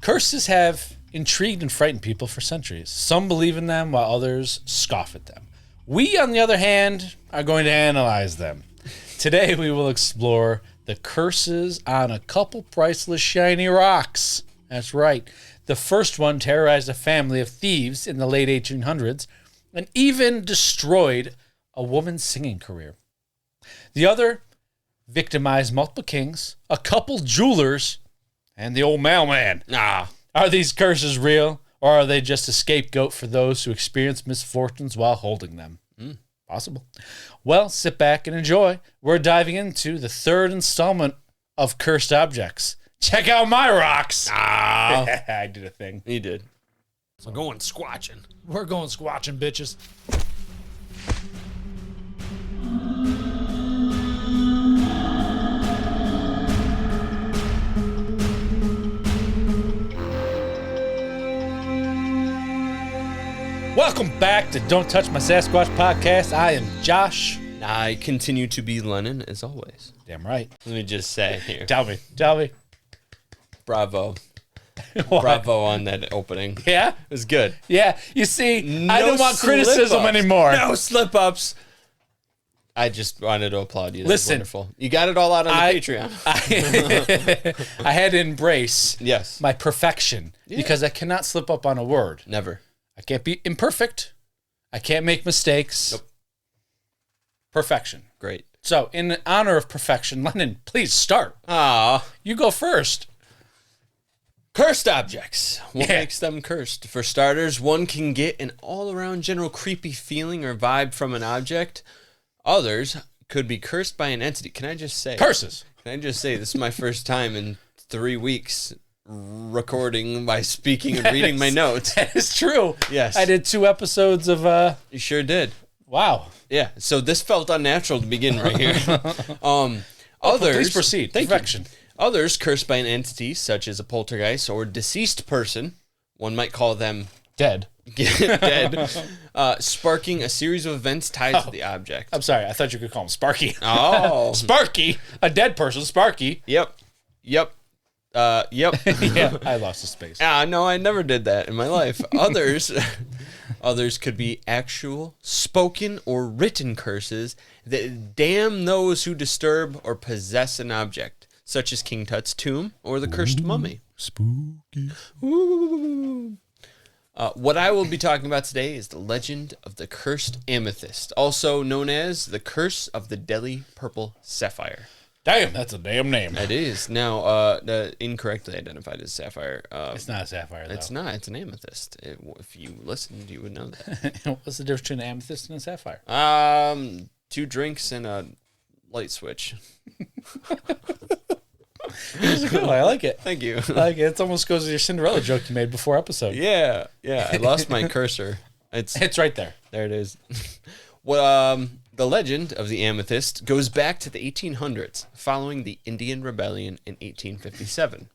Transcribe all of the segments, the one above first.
Curses have intrigued and frightened people for centuries. Some believe in them while others scoff at them. We, on the other hand, are going to analyze them. Today, we will explore the curses on a couple priceless shiny rocks. That's right. The first one terrorized a family of thieves in the late 1800s and even destroyed a woman's singing career. The other victimized multiple kings, a couple jewelers, and the old mailman. Are these curses real, or are they just a scapegoat for those who experience misfortunes while holding them? Possible. Well, sit back and enjoy. We're diving into the third installment of Cursed Objects. Check out my rocks. I did a thing. You did. So going squatching. We're going squatching, bitches. Welcome back to Don't Touch My Sasquatch podcast. I am Josh. I continue to be Lennon, as always. Damn right. Let me just say here. Tell me. Bravo. What? Bravo on that opening. Yeah? It was good. Yeah. You see, I No don't want criticism slip-ups. anymore. No slip-ups. I just wanted to applaud you. That was Listen. wonderful. You got it all out on the Patreon. I had to embrace Yes. my perfection because I cannot slip up on a word. Never. I can't be imperfect. I can't make mistakes. Nope. Perfection. Great. So, in honor of perfection, Lennon, please start. Ah. You go first. Cursed objects. What Yeah. makes them cursed? For starters, one can get an all-around general creepy feeling or vibe from an object. Others could be cursed by an entity. Can I just say? Curses. Can I just say, this is my first time in 3 weeks recording by speaking and reading my notes. That is true. Yes. I did 2 episodes of, You sure did. wow. Yeah, so this felt unnatural to begin right here. Please Others, proceed. Thank Perfection. you. Others cursed by an entity such as a poltergeist or deceased person. One might call them Dead. dead, sparking a series of events tied to the object. I'm sorry. I thought you could call him Sparky. Oh, Sparky. A dead person. Sparky. yep. Yep. Yeah. I lost the space. No, I never did that in my life. Others could be actual, spoken, or written curses that damn those who disturb or possess an object, such as King Tut's tomb or the cursed mummy. Spooky. Ooh. What I will be talking about today is the legend of the cursed amethyst, also known as the curse of the Delhi purple sapphire. Damn, that's a damn name. It is now incorrectly identified as sapphire. It's not a sapphire, though. It's not. It's an amethyst. If you listened, you would know that. What's the difference between an amethyst and a sapphire? 2 drinks and a light switch. It's a good one. I like it. Thank you. I like it. It almost goes to your Cinderella joke you made before episode. Yeah. I lost my cursor. It's right there. There it is. Well, the legend of the amethyst goes back to the 1800s, following the Indian Rebellion in 1857.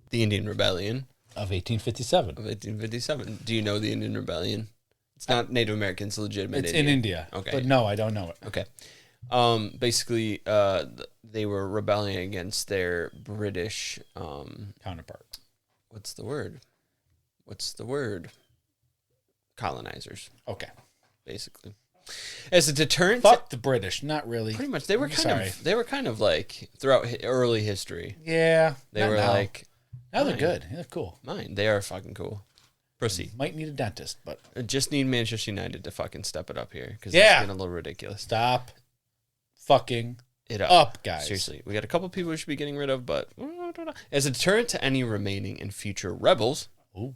The Indian Rebellion Of 1857. of 1857. Do you know the Indian Rebellion? It's not Native Americans, legitimate. It's in India. Okay. But no, I don't know it. Okay. Basically, they were rebelling against their British, Counterpart. what's the word? Colonizers, Okay. basically. As a deterrent, Fuck the British. Not really. pretty much, they were Sorry. kind of like throughout early history. Yeah. They not were now. like, Now they're fine. good. They're cool. mine. They are fucking cool. Proceed. Might need a dentist, but I just need Manchester United to fucking step it up here because Yeah. it's getting a little ridiculous. stop fucking It up, guys. Seriously, we got a couple people we should be getting rid of, but as a deterrent to any remaining and future rebels, Ooh.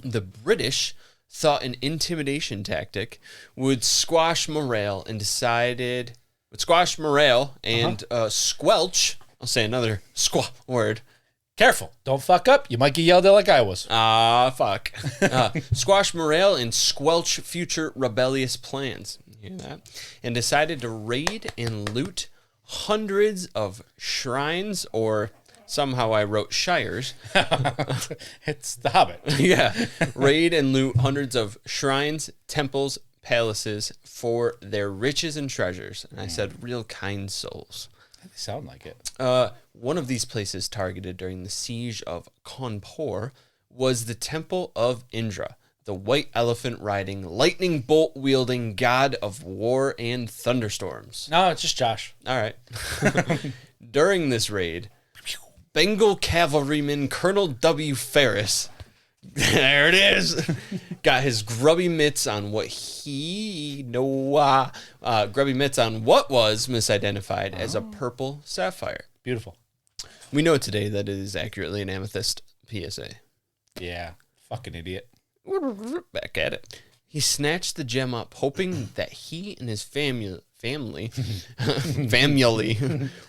the British thought an intimidation tactic would squash morale and squelch. I'll say another word. Careful. Don't fuck up. You might get yelled at like I was. Fuck. Squash morale and squelch future rebellious plans. You hear that? And decided to raid and loot hundreds of shrines, or somehow I wrote shires. It's the Hobbit. Yeah. Raid and loot hundreds of shrines, temples, palaces for their riches and treasures. And I said real kind souls. They sound like it. one of these places targeted during the siege of Kanpur was the Temple of Indra, the white elephant riding, lightning bolt wielding god of war and thunderstorms. No, it's just Josh. All right. During this raid, Bengal cavalryman Colonel W. Ferris, there it is, got his grubby mitts on what was misidentified as a purple sapphire. Beautiful. We know today that it is accurately an amethyst PSA. Yeah. Fucking idiot. Back at it. He snatched the gem up, hoping that he and his family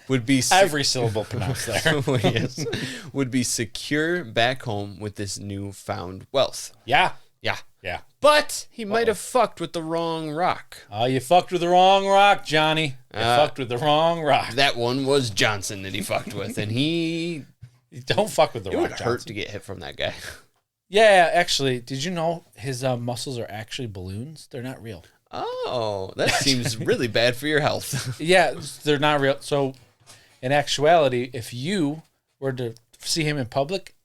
would be Every syllable pronounced there. yes, would be secure back home with this newfound wealth. Yeah. Yeah. Yeah. But he might have fucked with the wrong rock. Oh, you fucked with the wrong rock, Johnny. You fucked with the wrong rock. That one was Johnson that he fucked with, and he Don't fuck with the it rock, would hurt Johnson. to get hit from that guy. Yeah, actually, did you know his muscles are actually balloons? They're not real. Oh, that seems really bad for your health. Yeah, they're not real. So, in actuality, if you were to see him in public,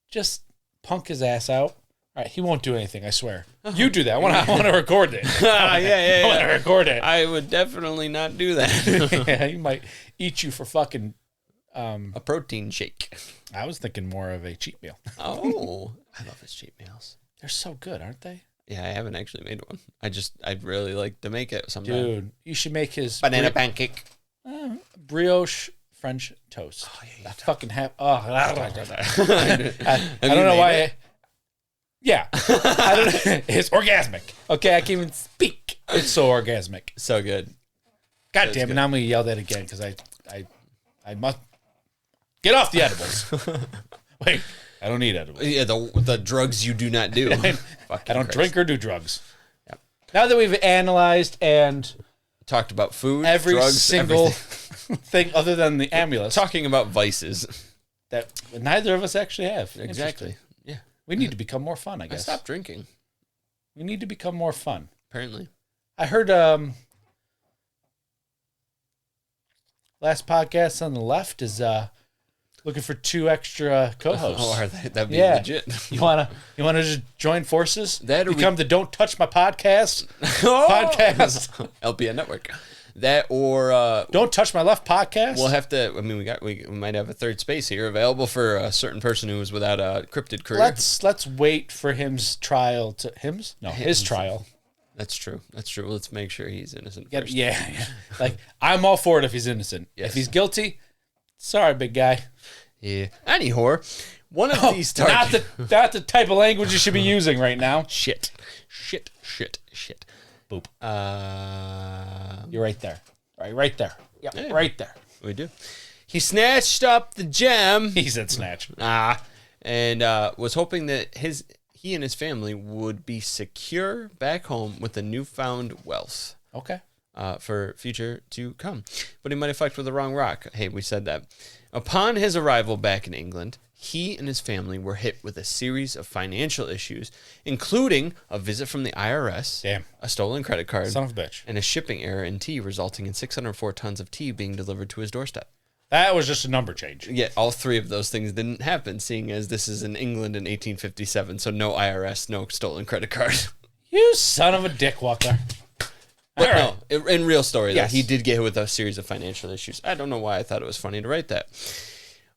just punk his ass out. All right, he won't do anything, I swear. You do that. I want to record it. I want to record it. I would definitely not do that. Yeah, he might eat you for fucking... A protein shake. I was thinking more of a cheat meal. Oh, I love his cheat meals. They're so good, aren't they? Yeah, I haven't actually made one. I'd really like to make it sometime. Dude, you should make his... Banana pancake. brioche French toast. Oh, yeah, I fucking have... Oh, I don't know why... Yeah. I don't know. It's orgasmic. Okay, I can't even speak. It's so orgasmic. So good. God damn it, now I'm going to yell that again because I must... Get off the edibles. Wait, I don't need edibles. Yeah, the drugs you do not do. I don't drink or do drugs. Yep. Now that we've analyzed and talked about food, every drugs, single everything. thing other than the amulet Talking about vices. that neither of us actually have. Exactly. Yeah. We need to become more fun, I I guess. stopped drinking, We need to become more fun. apparently. I heard last podcast on the left is looking for 2 extra co-hosts. Oh, are they? That'd be Yeah. legit. You wanna just join forces? That or become the Don't Touch My Podcast podcast. LPN Network. That or Don't Touch My Left podcast. we'll have to. I mean, we might have a third space here available for a certain person who is without a cryptid career. Let's wait for his trial to his trial. That's true. That's true. Let's make sure he's innocent Yeah, first. yeah. Like I'm all for it if he's innocent. Yes. If he's guilty, sorry, big guy. Yeah. Anyhow, one of these targets. Not the type of language you should be using right now. Shit. Boop. Uh, You're right there. Right there. Yep, Yeah. right there. we do. He snatched up the gem. He said snatch. And was hoping that he and his family would be secure back home with the newfound wealth Okay. for future to come. But he might have fucked with the wrong rock. Hey, we said that. Upon his arrival back in England, he and his family were hit with a series of financial issues, including a visit from the IRS, Damn. a stolen credit card, Son of a bitch. and a shipping error in tea, resulting in 604 tons of tea being delivered to his doorstep. That was just a number change. Yet all 3 of those things didn't happen, seeing as this is in England in 1857, so no IRS, no stolen credit card. You son of a dick, Walker. But All right. no, in real story, Yes. though, he did get hit with a series of financial issues. I don't know why I thought it was funny to write that.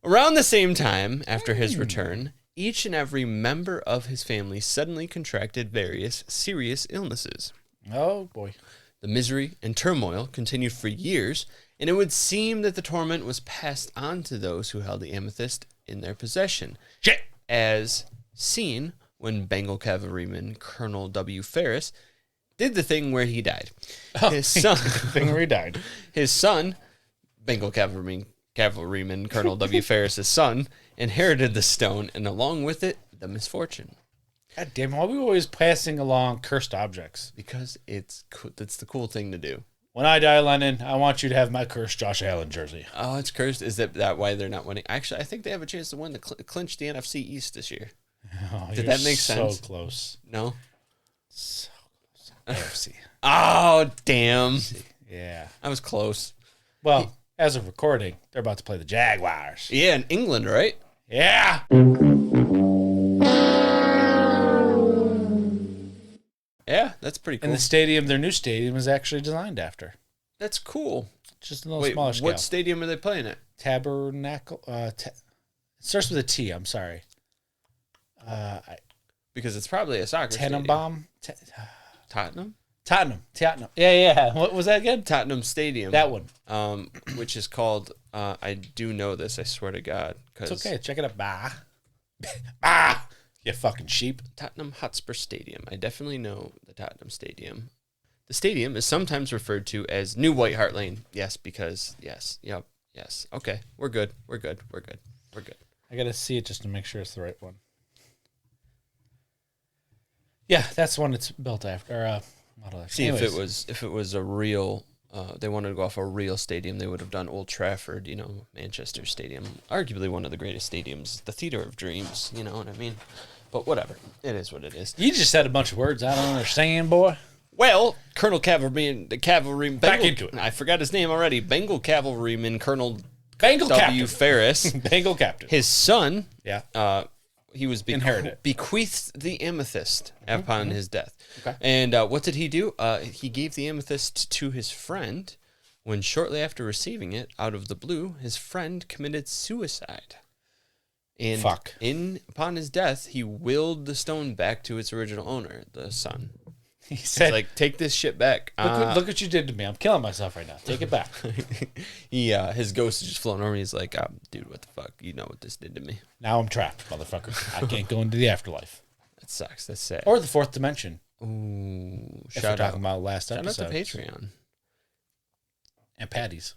Around the same time, after his return, each and every member of his family suddenly contracted various serious illnesses. Oh, boy. The misery and turmoil continued for years, and it would seem that the torment was passed on to those who held the amethyst in their possession, Shit. as seen when Bengal cavalryman Colonel W. Ferris did the thing where he died. His son, The thing where he died. his son, Bengal cavalryman Colonel W. Ferris's son, inherited the stone, and along with it, the misfortune. God damn, why are we always passing along cursed objects? Because it's the cool thing to do. When I die, Lennon, I want you to have my cursed Josh Allen jersey. Oh, it's cursed. Is that why they're not winning? Actually, I think they have a chance to win clinch the NFC East this year. Oh, Did you're that make sense? So close. No? So close. AFC. Oh, damn. Yeah. I was close. Well, as of recording, they're about to play the Jaguars. Yeah, in England, right? Yeah. Yeah, that's pretty cool. And the stadium, their new stadium, is actually designed after. That's cool. Just a little Wait, smaller scale. what stadium are they playing at? Tabernacle. It starts with a T. I'm sorry. Because it's probably a soccer stadium. Tannenbaum. Tottenham? Tottenham. Yeah. What was that again? Tottenham Stadium. That one. Which is called, I do know this, I swear to God. It's okay. Check it out. Bah. Bah. You fucking sheep. Tottenham Hotspur Stadium. I definitely know the Tottenham Stadium. The stadium is sometimes referred to as New White Hart Lane. Yes, because, yes. Yep. Yes. Okay. We're good. I got to see it just to make sure it's the right one. Yeah, that's the one it's built after. Model after. See, Anyways. if it was a real, they wanted to go off a real stadium, they would have done Old Trafford, Manchester Stadium. Arguably one of the greatest stadiums, the theater of dreams, you know what I mean? But whatever. It is what it is. You just said a bunch of words I don't understand, boy. Well, Colonel Cavalryman, Back into it. I forgot his name already. Bengal Cavalryman Colonel Bengal W. captain. Ferris. Bengal captain. His son, Yeah. he was Inherited. bequeathed the amethyst upon his death. Okay. And what did he do? He gave the amethyst to his friend when shortly after receiving it, out of the blue, his friend committed suicide. And Fuck. Upon his death, he willed the stone back to its original owner, the son. He It's said, like, take this shit back. look what you did to me. I'm killing myself right now. Take it back. His ghost is just floating over me. He's like, dude, what the fuck? You know what this did to me. Now I'm trapped, motherfucker. I can't go into the afterlife. That sucks. That's sad. Or the fourth dimension. Ooh, If we're shout out. talking about last Shout out episode. to Patreon. And Patties.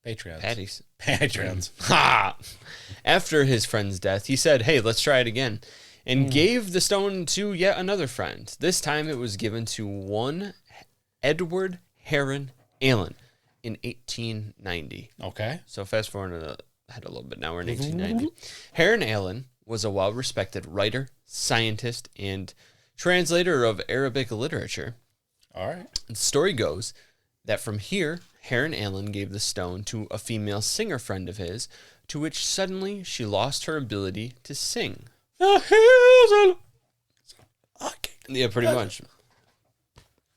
Patreons. Patties. Patrons. Ha! After his friend's death, he said, hey, let's try it again, and gave the stone to yet another friend. This time it was given to one Edward Heron Allen in 1890. Okay. So fast forward ahead a little bit. Now we're in 1890. Heron Allen was a well-respected writer, scientist, and translator of Arabic literature. All right. The story goes that from here, Heron Allen gave the stone to a female singer friend of his, to which suddenly she lost her ability to sing. The hills are... Yeah, pretty much.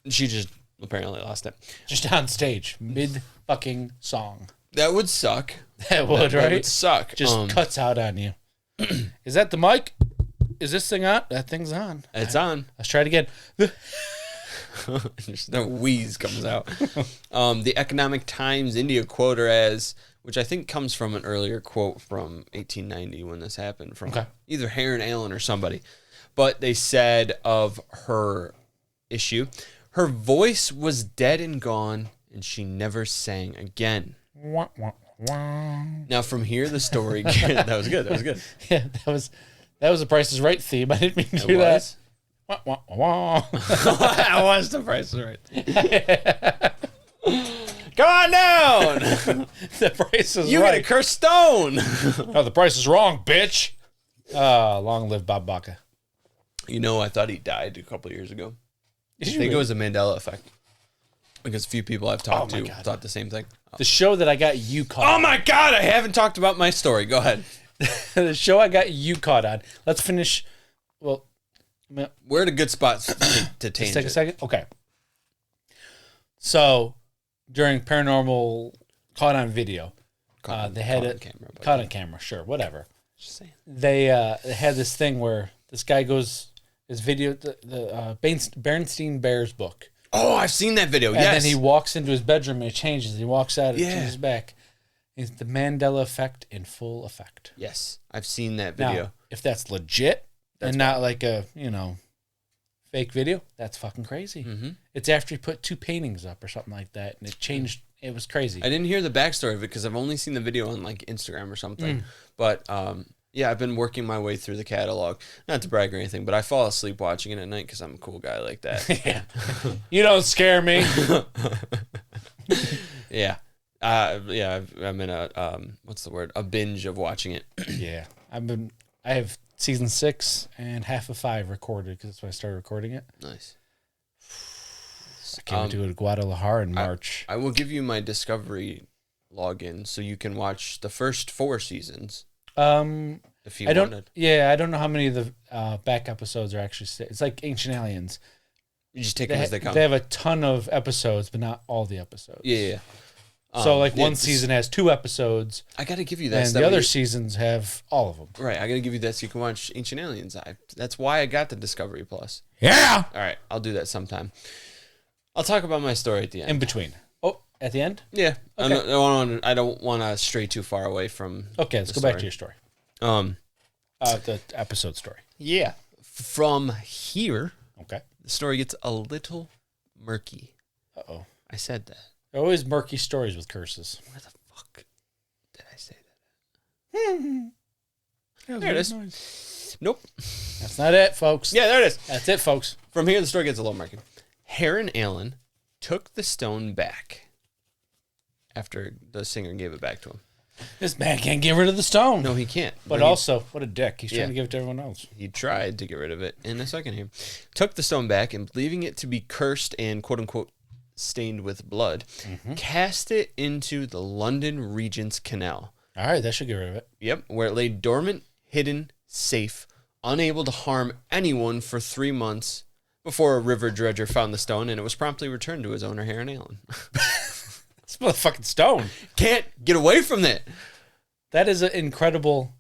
She just apparently lost it. Just on stage, mid fucking song. That would suck. That would, right? That would suck. Just cuts out on you. Is that the mic? Is this thing on? That thing's on. It's on. Let's try it again. Just no wheeze comes out. The Economic Times India quote her as, which I think comes from an earlier quote from 1890 when this happened, from either Heron Allen or somebody. But they said of her issue, her voice was dead and gone, and she never sang again. Wah, wah, wah. Now from here, the story that was good. That was good. Yeah, that was the Price is Right theme. I didn't mean to do that. Wah, wah, wah. That was the Price is Right. Come on down. The Price is You Right. get a cursed stone. No, the price is wrong, bitch. Long live Bob Baca. You know, I thought he died a couple of years ago. Did I you think it really? was a Mandela effect. Because a few people I've talked Oh my to God. thought the same thing. The show that I got you caught Oh on. my God, I haven't talked about my story. Go ahead. The show I got you caught on. Let's finish. Well, We're at a good spot to just tangent. take a second. Okay. So, during Paranormal Caught on Video, they had caught on it camera, but caught on camera. Sure, whatever. Just saying. They had this thing where this guy goes his video the Bernstein Bears book. Oh, I've seen that video. And Yes. then he walks into his bedroom and he changes. He walks out and Yeah. changes back. It's the Mandela effect in full effect. Yes, I've seen that Now, video. if that's legit and not like a, fake video, that's fucking crazy. Mm-hmm. It's after he put 2 paintings up or something like that, and it changed. It was crazy. I didn't hear the backstory of it because I've only seen the video on like Instagram or something. But yeah, I've been working my way through the catalog. Not to brag or anything, but I fall asleep watching it at night because I'm a cool guy like that. Yeah. You don't scare me. Yeah. Yeah, I'm in a what's the word? A binge of watching it. Yeah. I have season 6 and half of 5 recorded because that's when I started recording it. Nice. I came to Guadalajara in March. I will give you my Discovery log in so you can watch the first 4 seasons if you I don't. wanted. Yeah, I don't know how many of the back episodes are actually. It's like Ancient Aliens. You just take them as they come. They have a ton of episodes, but not all the episodes. Yeah. So like one season has 2 episodes, I got to give you that. and the other seasons have all of them. Right, I got to give you that so you can watch Ancient Aliens. That's why I got the Discovery Plus. Yeah. All right, I'll do that sometime. I'll talk about my story at the end. In between. Oh, at the end. Yeah. Okay. I don't want to stray too far away from. Okay, let's go back to your story. The episode story. Yeah. From here, Okay. the story gets a little murky. Uh-oh. I said that. There are always murky stories with curses. Where the fuck did I say that? There it is. Nope. That's not it, folks. Yeah, there it is. That's it, folks. From here, the story gets a little murky. Heron Allen took the stone back after the singer gave it back to him. This man can't get rid of the stone. No, he can't. But also, what a dick. He's Yeah. trying to give it to everyone else. He tried to get rid of it in a second here. Took the stone back and believing it to be cursed and quote unquote stained with blood, cast it into the London Regent's Canal. All right, that should get rid of it. Yep, where it lay dormant, hidden, safe, unable to harm anyone for 3 months before a river dredger found the stone and it was promptly returned to his owner, Heron Allen. This motherfucking stone. Can't get away from it. That is an incredible.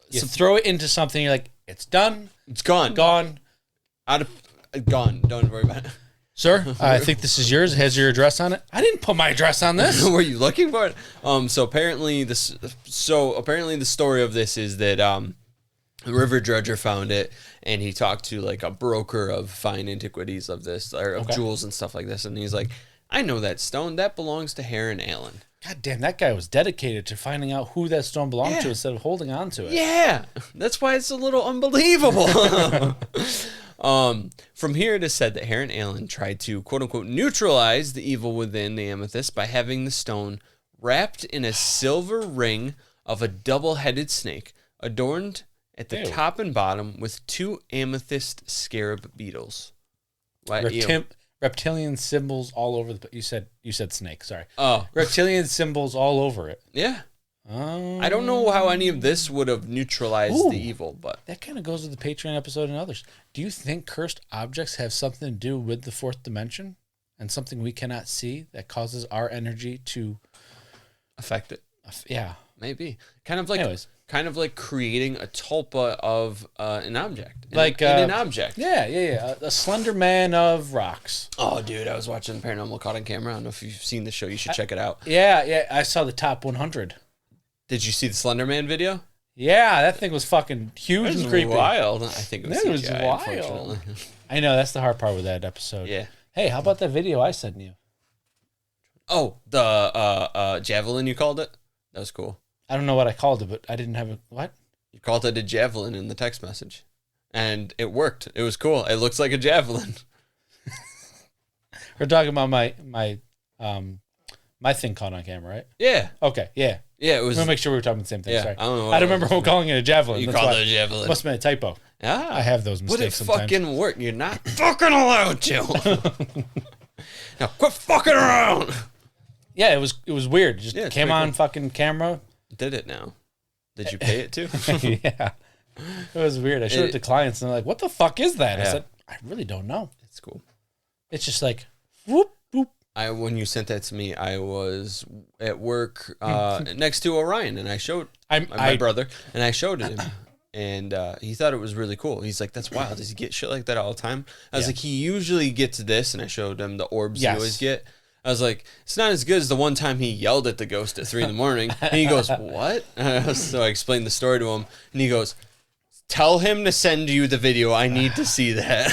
You throw it into something, you're like, it's done, It's gone. gone. Gone. Don't worry about it. Sir, I think this is yours. It has your address on it. I didn't put my address on this. Were you looking for it? So apparently the story of this is that the river dredger found it and he talked to like a broker of fine antiquities of this or of jewels and stuff like this, and he's like, I know that stone, that belongs to Heron Allen. God damn, that guy was dedicated to finding out who that stone belonged Yeah. to instead of holding on to it. Yeah, that's why it's a little unbelievable. From here, it is said that Heron Allen tried to, quote unquote, neutralize the evil within the amethyst by having the stone wrapped in a silver ring of a double-headed snake, adorned at the top and bottom with 2 amethyst scarab beetles. Reptilian symbols all over the. You said snake. Sorry. Oh, Reptilian symbols all over it. yeah. I don't know how any of this would have neutralized the evil, but That kind of goes with the Patreon episode and others. Do you think cursed objects have something to do with the 4th dimension and something we cannot see that causes our energy to affect it. Yeah. Maybe. Kind of like Anyways. creating a tulpa of an object. Like an object. Yeah. A slender man of rocks. Oh, dude, I was watching Paranormal Caught on Camera. I don't know if you've seen the show. You should check it out. Yeah. I saw the top 100. Did you see the Slender Man video? Yeah, that thing was fucking huge and creepy. Wild. I think it was That was CGI, wild. unfortunately. I know, that's the hard part with that episode. Yeah. Hey, how about that video I sent you? Oh, the javelin you called it? That was cool. I don't know what I called it, but I didn't have a... What? You called it a javelin in the text message. And it worked. It was cool. It looks like a javelin. We're talking about my thing caught on camera, right? Yeah. Okay, yeah. Yeah, it was... I want to make sure we were talking about the same thing. Yeah, Sorry. I don't know what I don't it remember was. calling it a javelin. You That's called why- it a javelin. Must have been a typo. Yeah. I have those Would it mistakes sometimes. fucking work? You're not fucking allowed to. Now quit fucking around. Yeah, it was weird. It just Yeah, it's came pretty on cool. fucking camera. Did it now? Did you pay it too? Yeah. It was weird. I showed it to clients and they're like, what the fuck is that? I Yeah. said, I really don't know. It's cool. It's just like, whoop, whoop. When you sent that to me, I was at work next to Orion, and I showed my brother, and I showed it him, and he thought it was really cool. He's like, "That's wild. Does he get shit like that all the time?" I was like, "He usually gets this," and I showed him the orbs Yes. he always get. I was like, "It's not as good as the one time he yelled at the ghost at 3 a.m." And he goes, "What?" So I explained the story to him, and he goes, "Tell him to send you the video. I need to see that."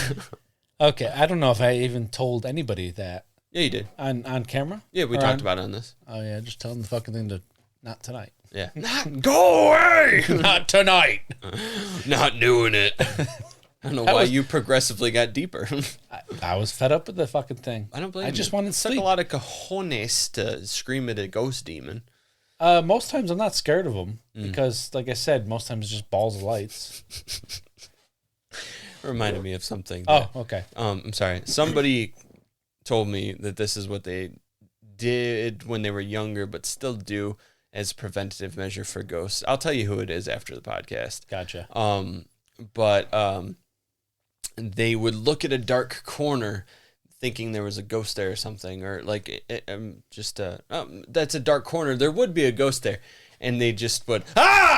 Okay, I don't know if I even told anybody that Yeah, you did. on camera. Yeah, we Or talked on- about it on this. Oh yeah, just tell them the fucking thing to not tonight. Yeah. Not go away. Not tonight. Not doing it. I don't know why you progressively got deeper. I was fed up with the fucking thing. I don't blame you. I just wanted It took sleep. a lot of cojones to scream at a ghost demon. Most times I'm not scared of them Mm. because, like I said, most times it's just balls of lights. It reminded me of something. Oh, okay. I'm sorry. Somebody told me that this is what they did when they were younger, but still do as a preventative measure for ghosts. I'll tell you who it is after the podcast. Gotcha. But they would look at a dark corner thinking there was a ghost there or something, or like that's a dark corner. There would be a ghost there. And they just would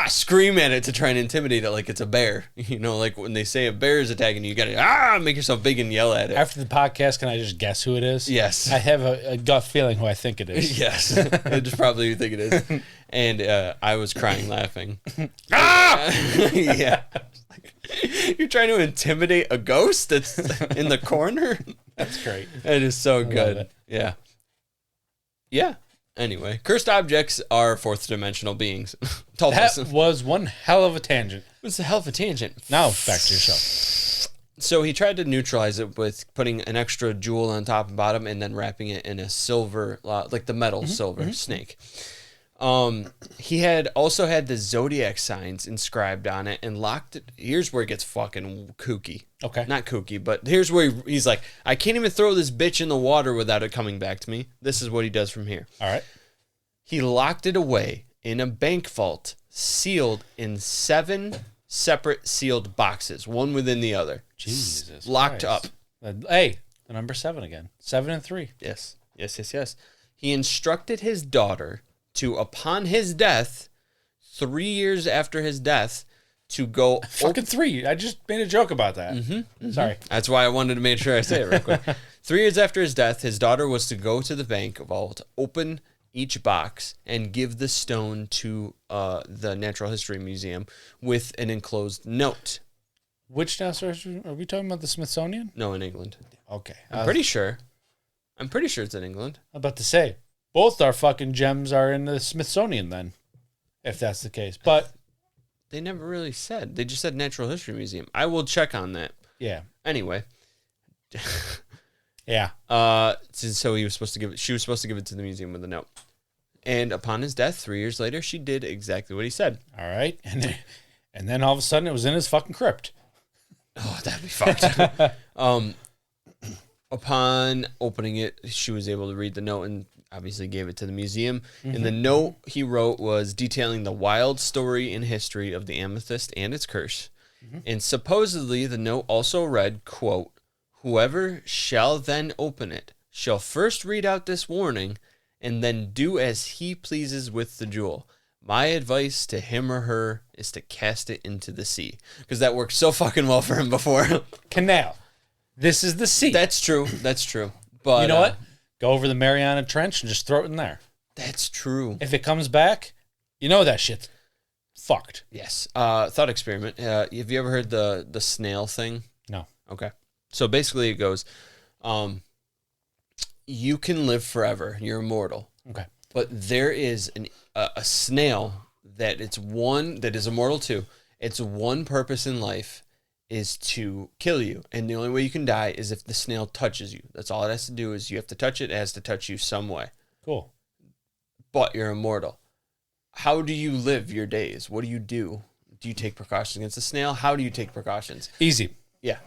scream at it to try and intimidate it like it's a bear. You know, like when they say a bear is attacking you, you gotta make yourself big and yell at it. After the podcast, can I just guess who it is? Yes. I have a gut feeling who I think it is. Yes. It's probably who you think it is. And I was crying laughing. Yeah. You're trying to intimidate a ghost that's in the corner? That's great. It is so good. it. Yeah. Yeah. Anyway, cursed objects are fourth dimensional beings. Told us. That was one hell of a tangent. It was a hell of a tangent. Now, back to yourself. So he tried to neutralize it with putting an extra jewel on top and bottom and then wrapping it in a silver, like the metal silver snake. He had also had the zodiac signs inscribed on it and locked it. Here's where it gets fucking kooky. Okay. Not kooky, but here's where he's like, I can't even throw this bitch in the water without it coming back to me. This is what he does from here. All right. He locked it away in a bank vault, sealed in 7 separate sealed boxes, one within the other. Jesus. Locked Christ. Hey, the number 7 again. 7 and 3. Yes. He instructed his daughter to, upon his death, 3 years after his death, to go... Fucking 3. I just made a joke about that. Sorry. That's why I wanted to make sure I say it real quick. 3 years after his death, his daughter was to go to the bank vault, open each box, and give the stone to the Natural History Museum with an enclosed note. Which natural history? Are we talking about the Smithsonian? No, in England. Okay. I'm pretty sure it's in England. I'm about to say, both our fucking gems are in the Smithsonian then, if that's the case. But They never really said. They just said Natural History Museum. I will check on that. yeah. Anyway. Yeah. So she was supposed to give it to the museum with a note. And upon his death, 3 years later, she did exactly what he said. All right. And then all of a sudden it was in his fucking crypt. Oh, that'd be fucked. Upon opening it, she was able to read the note and obviously gave it to the museum. And the note he wrote was detailing the wild story and history of the amethyst and its curse. And supposedly the note also read, quote, "Whoever shall then open it shall first read out this warning and then do as he pleases with the jewel. My advice to him or her is to cast it into the sea." Because that worked so fucking well for him before. Canal. This is the sea. That's true. But you know what? Go over the Mariana Trench and just throw it in there. That's true. If it comes back, you know that shit's fucked. Yes. Thought experiment. Have you ever heard the snail thing? No. Okay. So basically it goes, you can live forever. You're immortal. Okay. But there is a snail that is immortal too. Its one purpose in life is to kill you. And the only way you can die is if the snail touches you. That's all it has to do is you have to touch it. It has to touch you some way. Cool. But you're immortal. How do you live your days? What do you do? Do you take precautions against the snail? How do you take precautions? Easy. Yeah.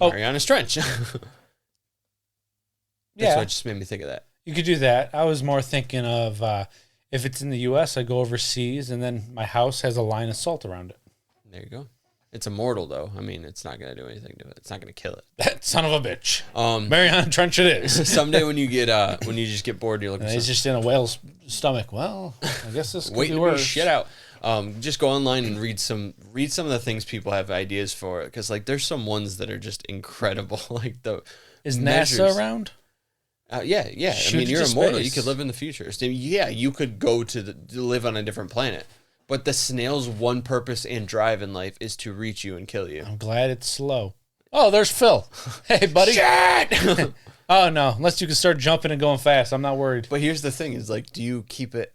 Oh. Mariana's Trench. That's what just made me think of that. You could do that. I was more thinking of if it's in the U.S., I go overseas, and then my house has a line of salt around it. There you go. It's immortal, though. I mean, it's not going to do anything to it. It's not going to kill it. That son of a bitch. Mariana Trench it is. Someday when you just get bored, you're looking for He's just in a whale's stomach. Well, I guess this could waiting be to be worse. shit out. Just go online and read some of the things people have ideas for. Because, like, there's some ones that are just incredible. Like, Is measures. NASA around? Yeah. Shoot I mean, you're into immortal. space. You could live in the future. So, yeah, you could go to live on a different planet. But the snail's one purpose and drive in life is to reach you and kill you. I'm glad it's slow. Oh, there's Phil. Hey, buddy. Shit! Oh, no. Unless you can start jumping and going fast. I'm not worried. But here's the thing: is like, do you keep it?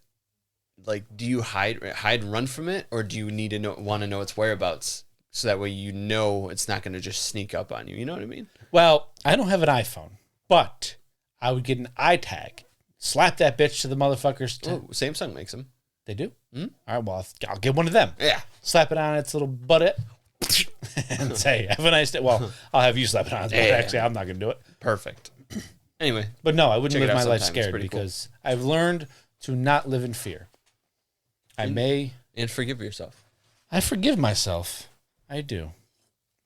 Like, do you hide and run from it, or do you need to want to know its whereabouts so that way you know it's not going to just sneak up on you? You know what I mean? Well, I don't have an iPhone, but I would get an iTag, slap that bitch to the motherfuckers. Oh, Samsung makes them. They do? Mm-hmm. All right, well, I'll get one of them. Yeah. Slap it on its little butt and say, have a nice day. Well, I'll have you slap it on its butt. Yeah. Actually, I'm not going to do it. Perfect. Anyway, But no, I wouldn't Check it live out my life sometime. It's scared pretty cool. because I've learned to not live in fear. I forgive yourself. I forgive myself. I do.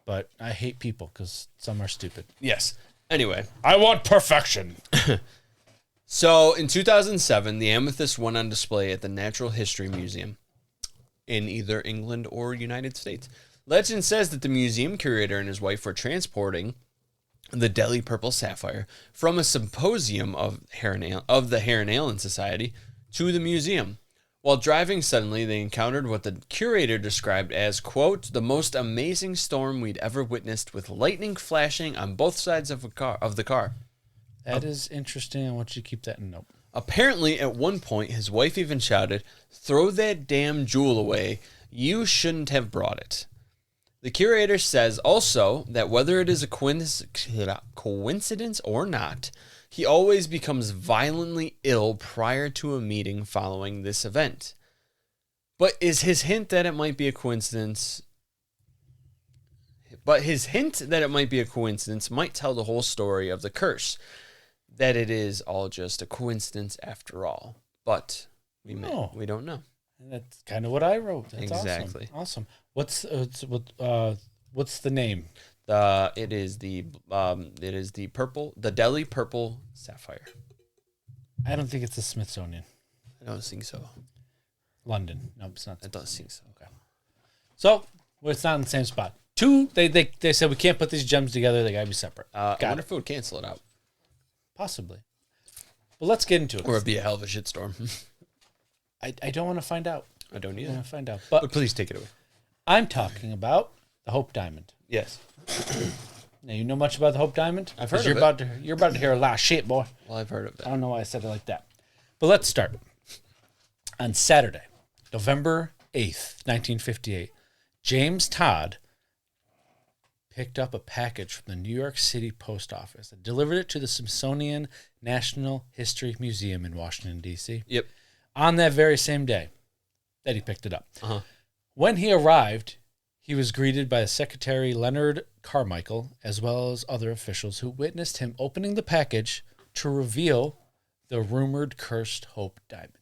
But I hate people because some are stupid. Yes. Anyway, I want perfection. so in 2007, the amethyst went on display at the Natural History Museum in either England or United States. Legend says that the museum curator and his wife were transporting the Delhi Purple Sapphire from a symposium of the Heron Allen Society to the museum. While driving, suddenly they encountered what the curator described as, quote, the most amazing storm we'd ever witnessed, with lightning flashing on both sides of the car. That is interesting. I want you to keep that in note. Apparently, at one point, his wife even shouted, "Throw that damn jewel away. You shouldn't have brought it." The curator says also that whether it is a coincidence or not, he always becomes violently ill prior to a meeting following this event. But his hint that it might be a coincidence might tell the whole story of the curse, that it is all just a coincidence after all. But we don't know. That's kind of what I wrote. That's Exactly. Awesome. What's the name? It is the Delhi Purple Sapphire. I don't think it's the Smithsonian. I don't think so. London. No, it's not. I don't think so. Okay. So it's not in the same spot. Two. They said we can't put these gems together. They gotta be separate. I wonder if it would cancel it out, Possibly. But let's get into it. or it'd be a hell of a shitstorm. I don't want to find out. I don't I either. want to find out. But But please take it away. I'm talking about the Hope Diamond. Yes. Now, you know much about the Hope Diamond? I've heard of you're it. You're about to hear a lot of shit, boy. Well, I've heard of I that. don't know why I said it like that. But let's start. On Saturday, November 8th, 1958, James Todd picked up a package from the New York City Post Office and delivered it to the Smithsonian National History Museum in Washington, D.C. Yep. on that very same day that he picked it up. Uh-huh. When he arrived, he was greeted by Secretary Leonard Carmichael, as well as other officials who witnessed him opening the package to reveal the rumored cursed Hope Diamond.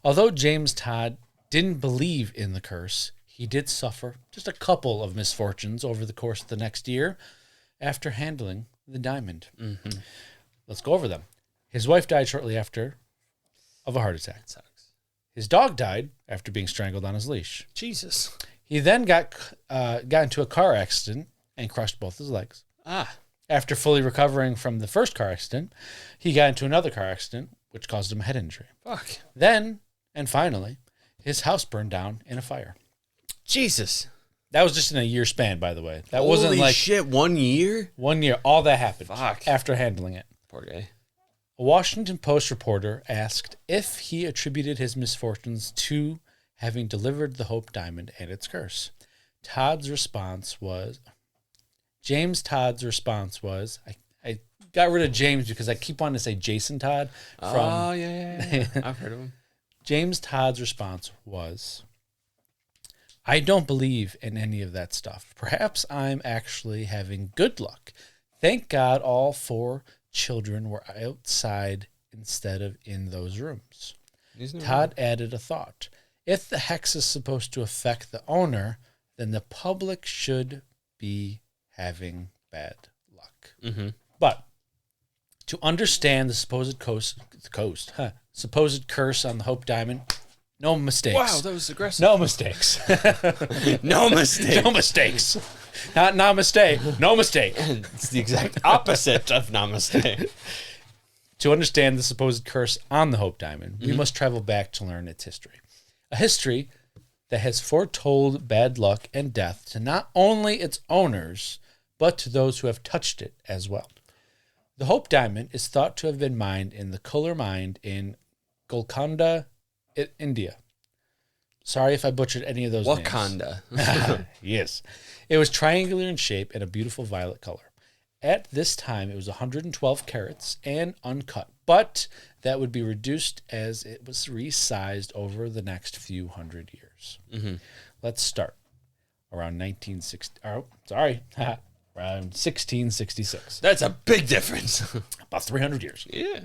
Although James Todd didn't believe in the curse, he did suffer just a couple of misfortunes over the course of the next year after handling the diamond. Mm-hmm. Let's go over them. His wife died shortly after of a heart attack. That sucks. His dog died after being strangled on his leash. Jesus. He then got into a car accident and crushed both his legs. Ah. After fully recovering from the first car accident, he got into another car accident, which caused him a head injury. Fuck. Then, and finally, his house burned down in a fire. Jesus. That was just in a year span, by the way. That wasn't Holy like shit, 1 year? 1 year. All that happened Fuck. after handling it. Poor guy. A Washington Post reporter asked if he attributed his misfortunes to having delivered the Hope Diamond and its curse. James Todd's response was, I got rid of James because I keep wanting to say Jason Todd. Yeah. I've heard of him. James Todd's response was, I don't believe in any of that stuff. Perhaps I'm actually having good luck. Thank God all 4 children were outside instead of in those rooms. Todd added a thought. If the hex is supposed to affect the owner, then the public should be having bad luck. Mm-hmm. But to understand the supposed supposed curse on the Hope Diamond, no mistakes. Wow, that was aggressive. No mistakes. No mistake. No mistakes. Not namaste. No mistake. It's the exact opposite of namaste. To understand the supposed curse on the Hope Diamond, we must travel back to learn its history. A history that has foretold bad luck and death to not only its owners, but to those who have touched it as well. The Hope Diamond is thought to have been mined in the Kolar Mine in Golconda, India. Sorry if I butchered any of those names. Wakanda. Yes. It was triangular in shape and a beautiful violet color. At this time, it was 112 carats and uncut, but that would be reduced as it was resized over the next few hundred years. Mm-hmm. Let's start around 1960. around 1666. That's a big difference. About 300 years. Yeah.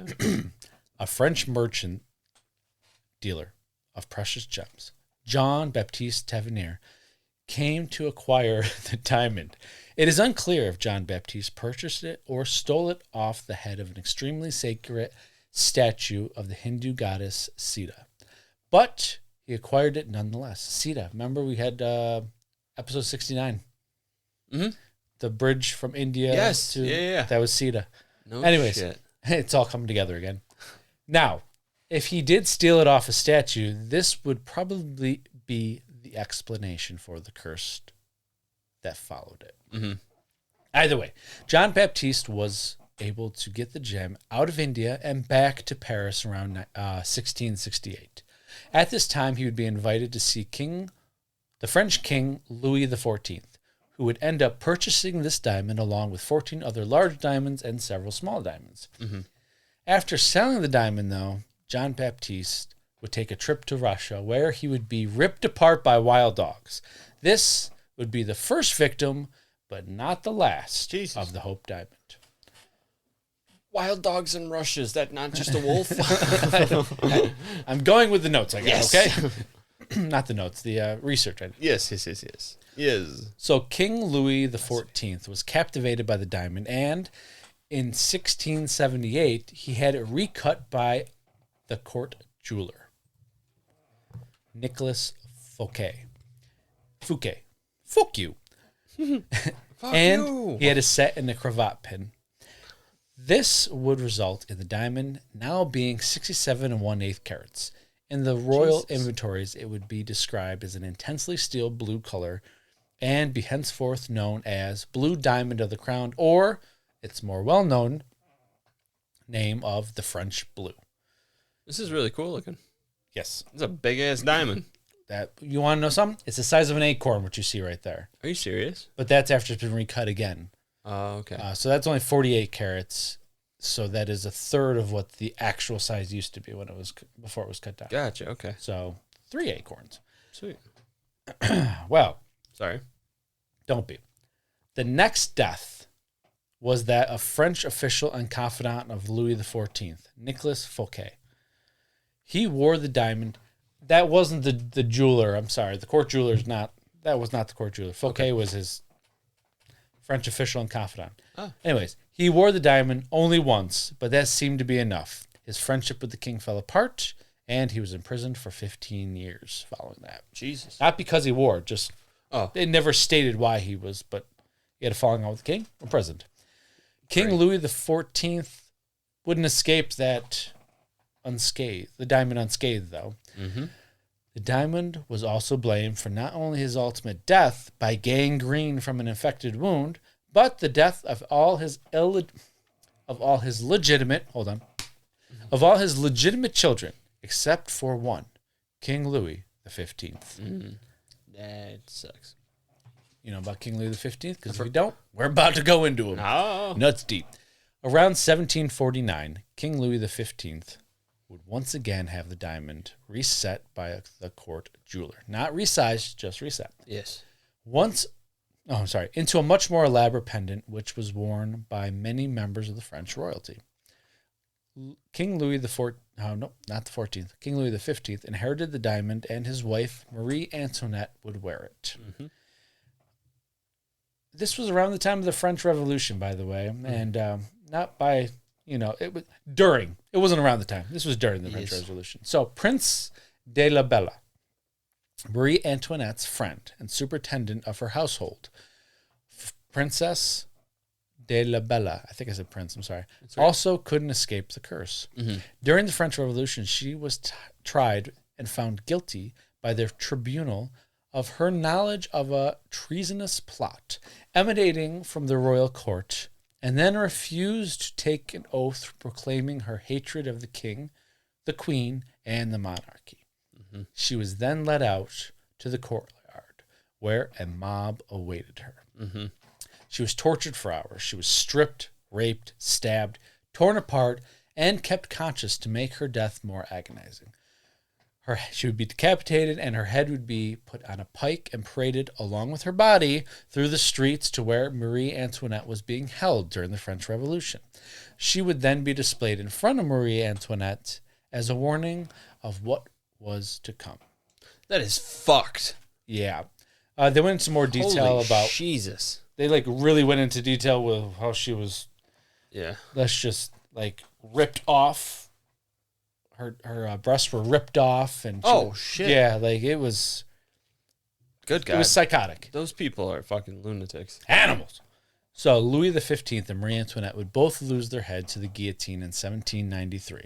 A French merchant dealer of precious gems, Jean Baptiste Tavernier, came to acquire the diamond. It is unclear if Jean Baptiste purchased it or stole it off the head of an extremely sacred statue of the Hindu goddess Sita. But he acquired it nonetheless. Sita. Remember we had episode 69? Mm-hmm. The bridge from India Yes. to... Yeah. That was Sita. No Anyways, shit. it's all coming together again. Now, if he did steal it off a statue, this would probably be the explanation for the curse that followed it. Mm-hmm. Either way, John Baptiste was able to get the gem out of India and back to Paris around 1668. At this time, he would be invited to see the French King Louis XIV, who would end up purchasing this diamond along with 14 other large diamonds and several small diamonds. Mm-hmm. After selling the diamond, though, John Baptiste would take a trip to Russia where he would be ripped apart by wild dogs. This would be the first victim, but not the last, Jesus. of the Hope Diamond. Wild dogs in Russia. Is that not just a wolf? I'm going with the notes, I guess, Yes. okay? Not the notes, the research I did. Yes. So King Louis XIV was captivated by the diamond, and in 1678, he had it recut by the court jeweler, Nicholas Fouquet. Fuck you. And you. he had it set in a cravat pin. This would result in the diamond now being 67 1/8 carats. In the royal inventories, it would be described as an intensely steel blue color and be henceforth known as Blue Diamond of the Crown, or its more well-known name of the French Blue. This is really cool looking. Yes. It's a big ass diamond. That you want to know something? It's the size of an acorn, what you see right there. Are you serious? But that's after it's been recut again. Oh, okay. So that's only 48 carats. So that is a third of what the actual size used to be when it was before it was cut down. Gotcha. Okay. So 3 acorns. Sweet. Well, Sorry. don't be. The next death was that of French official and confidant of Louis XIV, Nicolas Fouquet. He wore the diamond. That wasn't the jeweler. I'm sorry. The court jeweler is not. That was not the court jeweler. Fouquet was his French official and confidant. Oh. Anyways, he wore the diamond only once, but that seemed to be enough. His friendship with the king fell apart, and he was imprisoned for 15 years following that. Jesus. Not because he wore it, just Oh. they never stated why he was, but he had a falling out with the king, imprisoned. King Great. Louis XIV wouldn't escape that unscathed, the diamond unscathed, though. Mm-hmm. The diamond was also blamed for not only his ultimate death by gangrene from an infected wound, but the death of all his legitimate children, except for one, King Louis XV. That sucks. You know about King Louis XV? Because if you don't, we're about to go into him. Oh. Nuts deep. Around 1749, King Louis XV would once again have the diamond reset by the court jeweler. Not resized, just reset. Yes. Into a much more elaborate pendant, which was worn by many members of the French royalty. King Louis King Louis XV inherited the diamond, and his wife, Marie Antoinette, would wear it. Mm-hmm. This was around the time of the French Revolution, by the way, and not by, it was during. It wasn't around the time. This was during the French Revolution. So Prince de la Belle, Marie Antoinette's friend and superintendent of her household, Princess de la Belle, I think I said prince, I'm sorry, Right. also couldn't escape the curse. Mm-hmm. During the French Revolution, she was tried and found guilty by their tribunal of her knowledge of a treasonous plot emanating from the royal court, and then refused to take an oath proclaiming her hatred of the king, the queen, and the monarchy. Mm-hmm. She was then led out to the courtyard, where a mob awaited her. Mm-hmm. She was tortured for hours. She was stripped, raped, stabbed, torn apart, and kept conscious to make her death more agonizing. She would be decapitated, and her head would be put on a pike and paraded along with her body through the streets to where Marie Antoinette was being held during the French Revolution. She would then be displayed in front of Marie Antoinette as a warning of what was to come. That is fucked. Yeah. They went into some more detatal Holy about... Jesus. They, like, really went into detail with how she was... Yeah. Let's just, like, ripped off. Her breasts were ripped off. And shit. Yeah, like, it was... Good God. It was psychotic. Those people are fucking lunatics. Animals. So Louis XV and Marie Antoinette would both lose their head to the guillotine in 1793.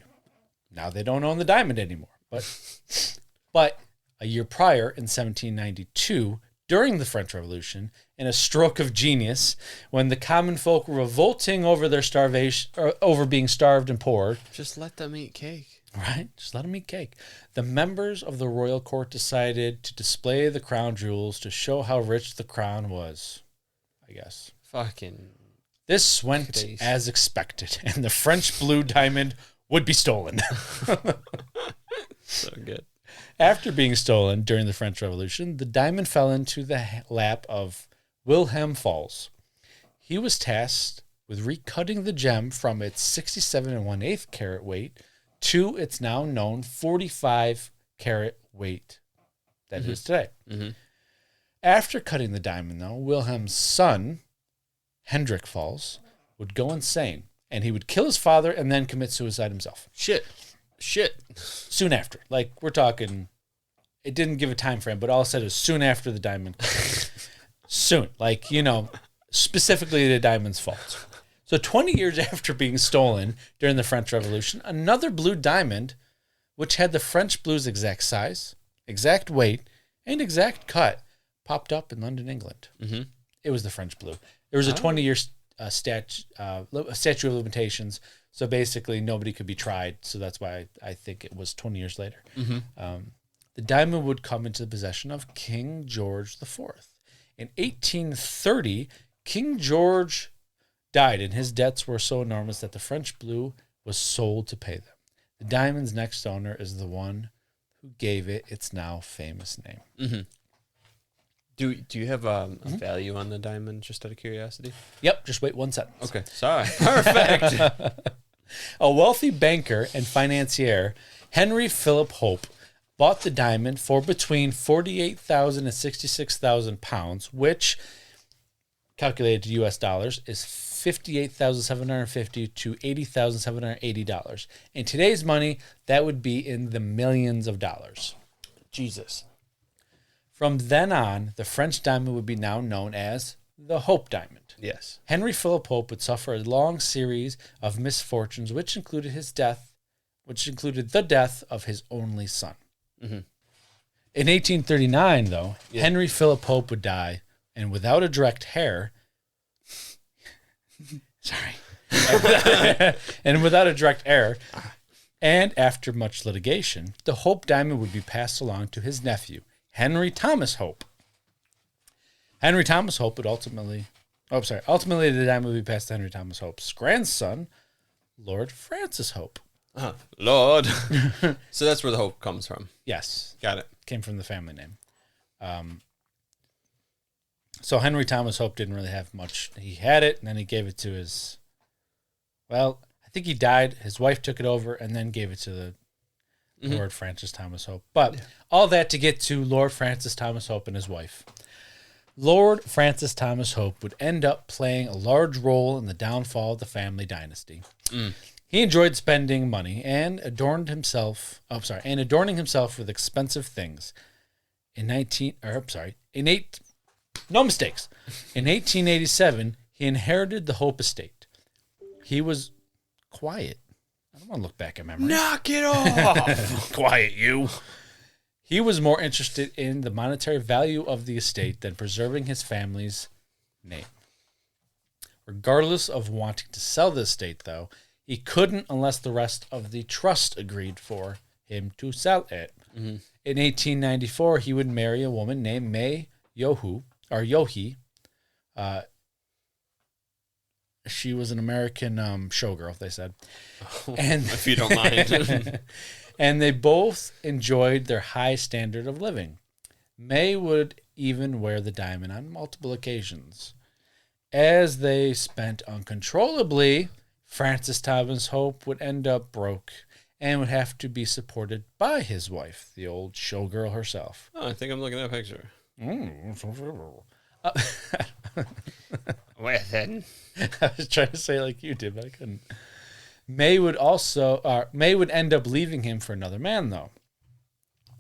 Now they don't own the diamond anymore. But a year prior, in 1792, during the French Revolution, in a stroke of genius, when the common folk were revolting over their starvation, or over being starved and poor, Just let them eat cake. right? Just let them eat cake. The members of the royal court decided to display the crown jewels to show how rich the crown was, I guess. Fucking. This went Crazy. as expected, and the French blue diamond would be stolen. So good. After being stolen during the French Revolution, the diamond fell into the lap of Wilhelm Falls. He was tasked with recutting the gem from its 67 1/8 carat weight to its now known 45 carat weight that it is today. Mm-hmm. After cutting the diamond, though, Wilhelm's son, Hendrik Falls, would go insane, and he would kill his father and then commit suicide himself. Shit. Soon after. Like, we're talking, it didn't give a time frame, but all it said is soon after the diamond. Soon. Like, you know, specifically the diamond's fault. So 20 years after being stolen during the French Revolution, another blue diamond, which had the French blue's exact size, exact weight, and exact cut, popped up in London, England. Mm-hmm. It was the French blue. There was a 20-year statute of limitations, so basically nobody could be tried. So that's why I think it was 20 years later. Mm-hmm. The diamond would come into the possession of King George IV. In 1830, King George died, and his debts were so enormous that the French blue was sold to pay them. The diamond's next owner is the one who gave it its now famous name. Mm-hmm. Do you have a value on the diamond, just out of curiosity? Yep, just wait one sentence. Okay, sorry. Perfect. A wealthy banker and financier, Henry Philip Hope, bought the diamond for between 48,000 and 66,000 pounds, which, calculated to U.S. dollars, is $58,750 to $80,780. In today's money, that would be in the millions of dollars. Jesus. From then on, the French diamond would be now known as the Hope Diamond. Yes. Henry Philip Hope would suffer a long series of misfortunes, which included the death of his only son. Mm-hmm. In 1839, though, Henry Philip Hope would die, and without a direct heir, and without a direct heir, and after much litigation, the Hope Diamond would be passed along to his nephew, Henry Thomas Hope. Henry Thomas Hope would ultimately the diamond would be passed to Henry Thomas Hope's grandson, Lord Francis Hope. Lord. So that's where the hope comes from. Yes. Got it. Came from the family name. So Henry Thomas Hope didn't really have much. He had it, and then he gave it to his... Well, I think he died. His wife took it over and then gave it to the Lord Francis Thomas Hope. But all that to get to Lord Francis Thomas Hope and his wife. Lord Francis Thomas Hope would end up playing a large role in the downfall of the family dynasty. He enjoyed spending money and adorning himself with expensive things. In 1887, he inherited the Hope estate. He was quiet. I don't want to look back at memory. Knock it off. Quiet, you. He was more interested in the monetary value of the estate than preserving his family's name. Regardless of wanting to sell the estate, though, he couldn't unless the rest of the trust agreed for him to sell it. In 1894, he would marry a woman named May Yohe. She was an American showgirl, they said. And if you don't mind. And they both enjoyed their high standard of living. May would even wear the diamond on multiple occasions. As they spent uncontrollably, Francis Thomas Hope would end up broke and would have to be supported by his wife, the old showgirl herself. Oh, I think I'm looking at a picture. Well, then. I was trying to say like you did, but I couldn't. May would end up leaving him for another man, though.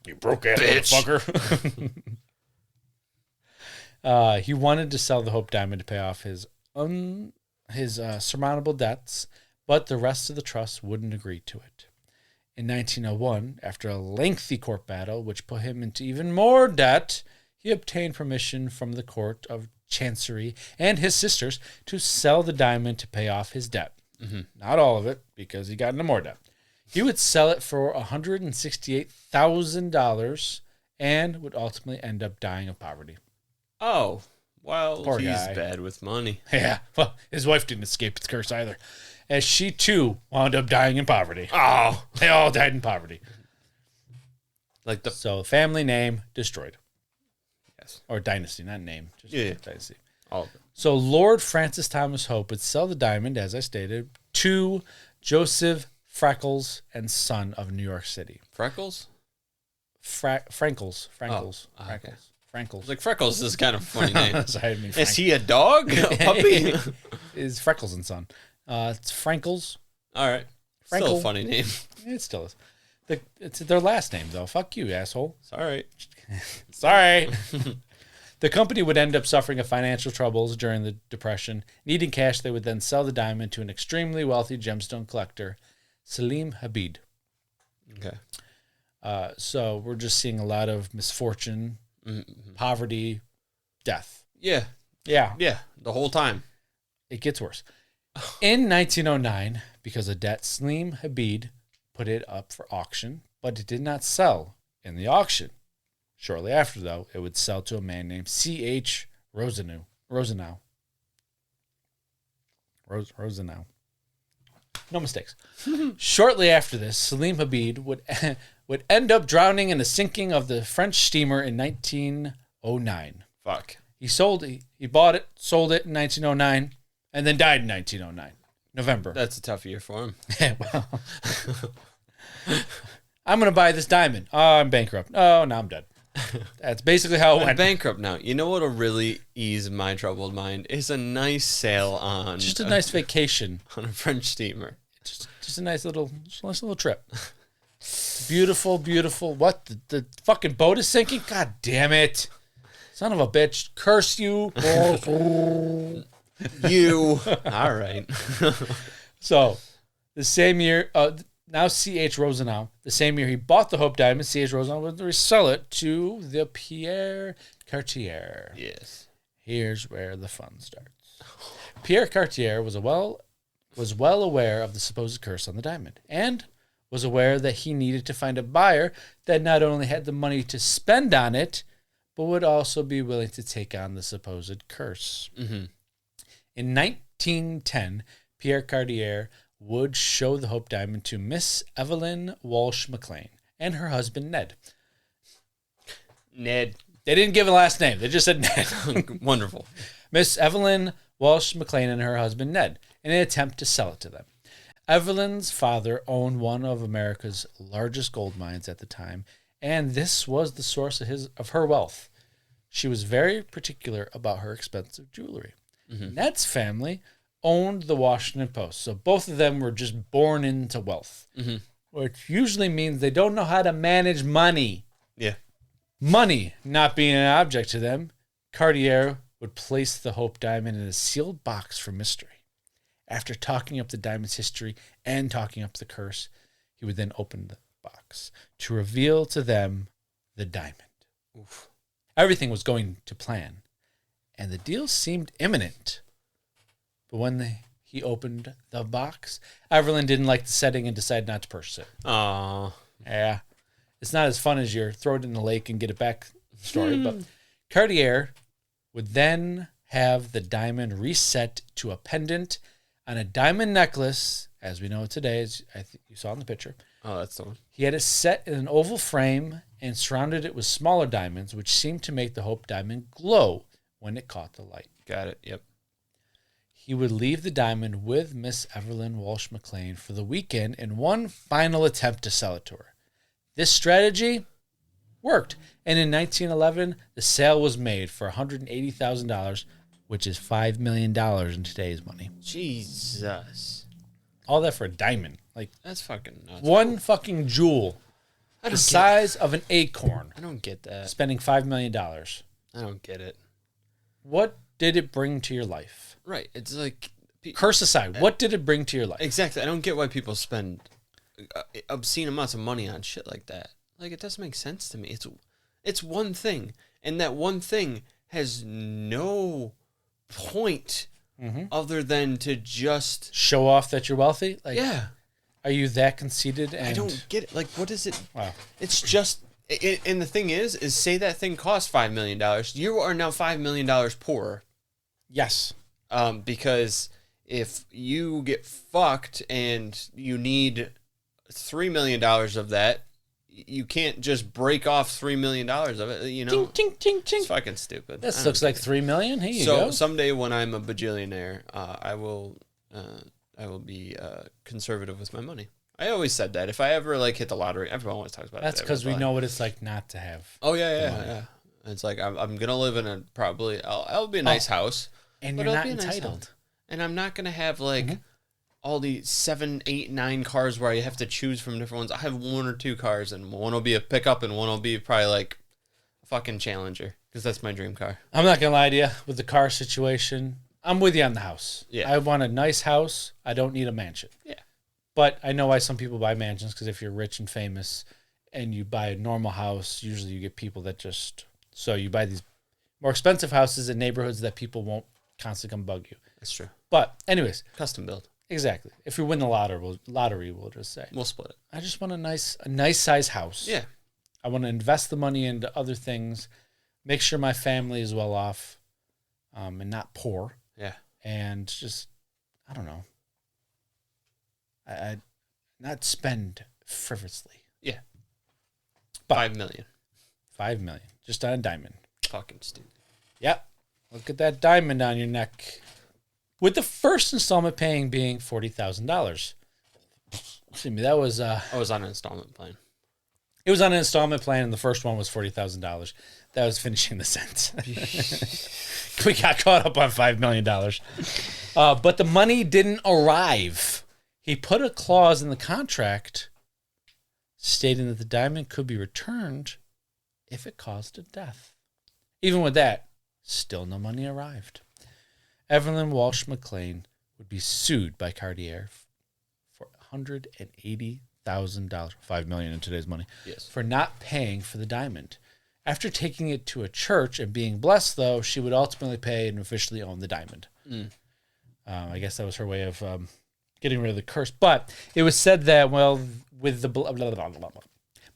You broke ass motherfucker. He wanted to sell the Hope Diamond to pay off his surmountable debts, but the rest of the trust wouldn't agree to it. In 1901, after a lengthy court battle, which put him into even more debt, he obtained permission from the Court of Chancery and his sisters to sell the diamond to pay off his debt. Mm-hmm. Not all of it, because he got into more debt. He would sell it for $168,000 and would ultimately end up dying of poverty. Oh, well, Poor he's guy. bad with money. Yeah, well, his wife didn't escape its curse either, as she too wound up dying in poverty. Oh, They all died in poverty. like the So family name destroyed. yes, Or dynasty, not name. Just Yeah. dynasty. all of it. So Lord Francis Thomas Hope would sell the diamond, as I stated, to Joseph Freckles and Son of New York City. Freckles. Frankles. Oh, okay. Frankles. Like Freckles is kind of a funny name. Sorry, I didn't mean Is Frank. he a dog? A puppy? Is Freckles and Son. It's Frankles. All right. Still Frankel. a funny name. It still is. It's their last name, though. Fuck you, asshole. It's all right. Sorry. The company would end up suffering a financial troubles during the Depression. Needing cash, they would then sell the diamond to an extremely wealthy gemstone collector, Salim Habib. Okay. So we're just seeing a lot of misfortune, poverty, death. Yeah. Yeah, Yeah. The whole time. it gets worse. In 1909, because of debt, Salim Habib put it up for auction, but it did not sell in the auction. Shortly after, though, it would sell to a man named C.H. Rosenau. No mistakes. Shortly after this, Salim Habib would end up drowning in the sinking of the French steamer in 1909. Fuck. He bought it, sold it in 1909, and then died in 1909, November. That's a tough year for him. Well, I'm going to buy this diamond. Oh, I'm bankrupt. Oh, now I'm dead. That's basically how it I'm went. bankrupt now. You know what'll really ease my troubled mind is a nice sail on Just a nice vacation. on a French steamer. Just a nice little trip. Beautiful, beautiful. What? The fucking boat is sinking? God damn it. Son of a bitch. Curse you. You. All right. So, the same year, now C.H. Rosenau, the same year he bought the Hope Diamond, C.H. Rosenau would resell it to the Pierre Cartier. Yes. Here's where the fun starts. Pierre Cartier was well aware of the supposed curse on the diamond and was aware that he needed to find a buyer that not only had the money to spend on it, but would also be willing to take on the supposed curse. Mm-hmm. In 1910, Pierre Cartier would show the Hope Diamond to Miss Evelyn Walsh McLean and her husband Ned. Ned. They didn't give a last name. They just said Ned. Wonderful. Miss Evelyn Walsh McLean and her husband Ned in an attempt to sell it to them. Evelyn's father owned one of America's largest gold mines at the time, and this was the source of her wealth. She was very particular about her expensive jewelry. Mm-hmm. Ned's family owned the Washington Post, so both of them were just born into wealth, which usually means they don't know how to manage money. Yeah. Money not being an object to them, Cartier would place the Hope Diamond in a sealed box for mystery. After talking up the diamond's history and talking up the curse, he would then open the box to reveal to them the diamond. Oof. Everything was going to plan, and the deal seemed imminent. But when he opened the box, Evelyn didn't like the setting and decided not to purchase it. Aww. Yeah. It's not as fun as your throw it in the lake and get it back story, but Cartier would then have the diamond reset to a pendant on a diamond necklace, as we know it today, as you saw in the picture. Oh, that's the one. He had it set in an oval frame and surrounded it with smaller diamonds, which seemed to make the Hope diamond glow when it caught the light. Got it. Yep. He would leave the diamond with Miss Evelyn Walsh McLean for the weekend in one final attempt to sell it to her. This strategy worked, and in 1911, the sale was made for $180,000, which is $5 million in today's money. Jesus. All that for a diamond. Like, That's fucking nuts. one fucking jewel, the size of an acorn, I don't get that. spending $5 million. I don't get it. What did it bring to your life? Right. It's like... Curse aside, what did it bring to your life? Exactly. I don't get why people spend obscene amounts of money on shit like that. Like, it doesn't make sense to me. It's one thing, and that one thing has no point other than to just... Show off that you're wealthy? Like, Yeah. Are you that conceited? And I don't get it. Like, what is it? Wow. It's just... And the thing is say that thing costs $5 million. You are now $5 million poorer. Yes. Because if you get fucked and you need $3 million of that, you can't just break off $3 million of it. You know, Ting, ting, ting, ting. it's fucking stupid. This looks like $3 million. Here you So go. someday when I'm a bajillionaire, I will be conservative with my money. I always said that. If I ever like hit the lottery, everyone always talks about it. That's because we know what it's like not to have. Oh yeah. It's like I'm gonna live in a probably I'll be a nice house, And but you're it'll not be a nice entitled. house. And I'm not gonna have like all the 7, 8, 9 cars where I have to choose from different ones. I have 1 or 2 cars, and one will be a pickup, and one will be probably like a fucking Challenger, because that's my dream car. I'm not going to lie to you with the car situation. I'm with you on the house. Yeah. I want a nice house. I don't need a mansion. Yeah. But I know why some people buy mansions, because if you're rich and famous and you buy a normal house, usually you get people that just... So you buy these more expensive houses in neighborhoods that people won't constantly come bug you. That's true. But anyways, Custom build. exactly. If we win the lottery, we'll just say. We'll split it. I just want a nice size house. Yeah. I want to invest the money into other things, make sure my family is well off, and not poor, Yeah. and just, I don't know, I not spend frivolously. Yeah. But- 5 million. $5 million just on a diamond. Fucking stupid. Yep. Look at that diamond on your neck. With the first installment being $40,000. Excuse me. That was I was on an installment plan. it was on an installment plan, and the first one was $40,000. That was finishing the sentence. We got caught up on $5 million. But the money didn't arrive. He put a clause in the contract stating that the diamond could be returned if it caused a death. Even with that, still no money arrived. Evelyn Walsh McLean would be sued by Cartier for $180,000, $5 million in today's money, Yes. for not paying for the diamond. After taking it to a church and being blessed, though, she would ultimately pay and officially own the diamond. I guess that was her way of getting rid of the curse. But it was said that, well, with the blah, blah, blah, blah, blah.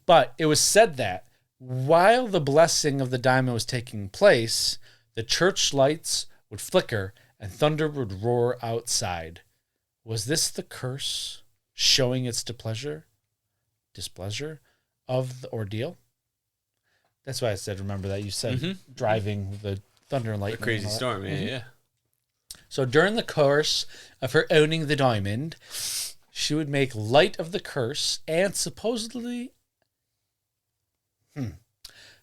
But it was said that while the blessing of the diamond was taking place, the church lights would flicker and thunder would roar outside. Was this the curse showing its displeasure of the ordeal? That's why I said, remember that you said driving the thunder and lightning. A crazy and all that. storm. Yeah, yeah. So during the course of her owning the diamond, she would make light of the curse and supposedly...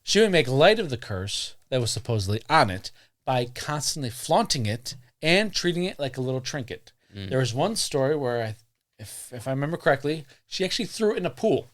She would make light of the curse that was supposedly on it by constantly flaunting it and treating it like a little trinket. There was one story where, if I remember correctly, she actually threw it in a pool.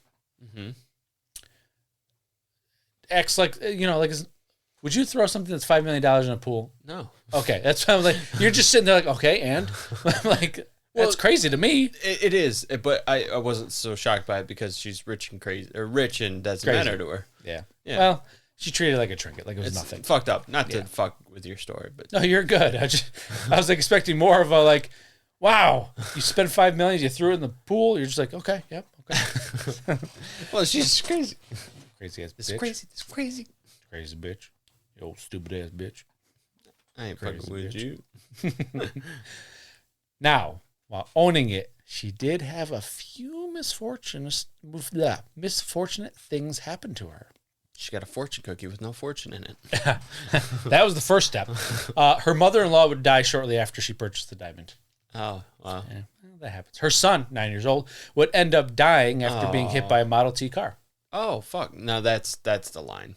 Acts like, would you throw something that's $5 million in a pool? No. Okay, that's why I was like, you're just sitting there like, okay, and I'm like, that's crazy to me. It is, but I wasn't so shocked by it because she's rich and crazy, or rich and doesn't Crazy. matter to her. Yeah. Yeah. Well, she treated it like a trinket, like it was It's nothing. fucked up. Not to fuck with your story, but No, you're good. I was like, expecting more of a like, wow, you spent $5 million, you threw it in the pool. You're just like, okay, yep, okay. well, she's crazy. Crazy ass It's bitch. crazy. It's crazy. Crazy bitch. You old stupid ass bitch. I ain't Crazy fucking with bitch. you. Now, while owning it, she did have a few misfortunate things happened to her. She got a fortune cookie with no fortune in it. That was the first step. Her mother-in-law would die shortly after she purchased the diamond. Oh, wow. Yeah, well, that happens. Her son, 9 years old, would end up dying after being hit by a Model T car. Oh, fuck. No, that's the line.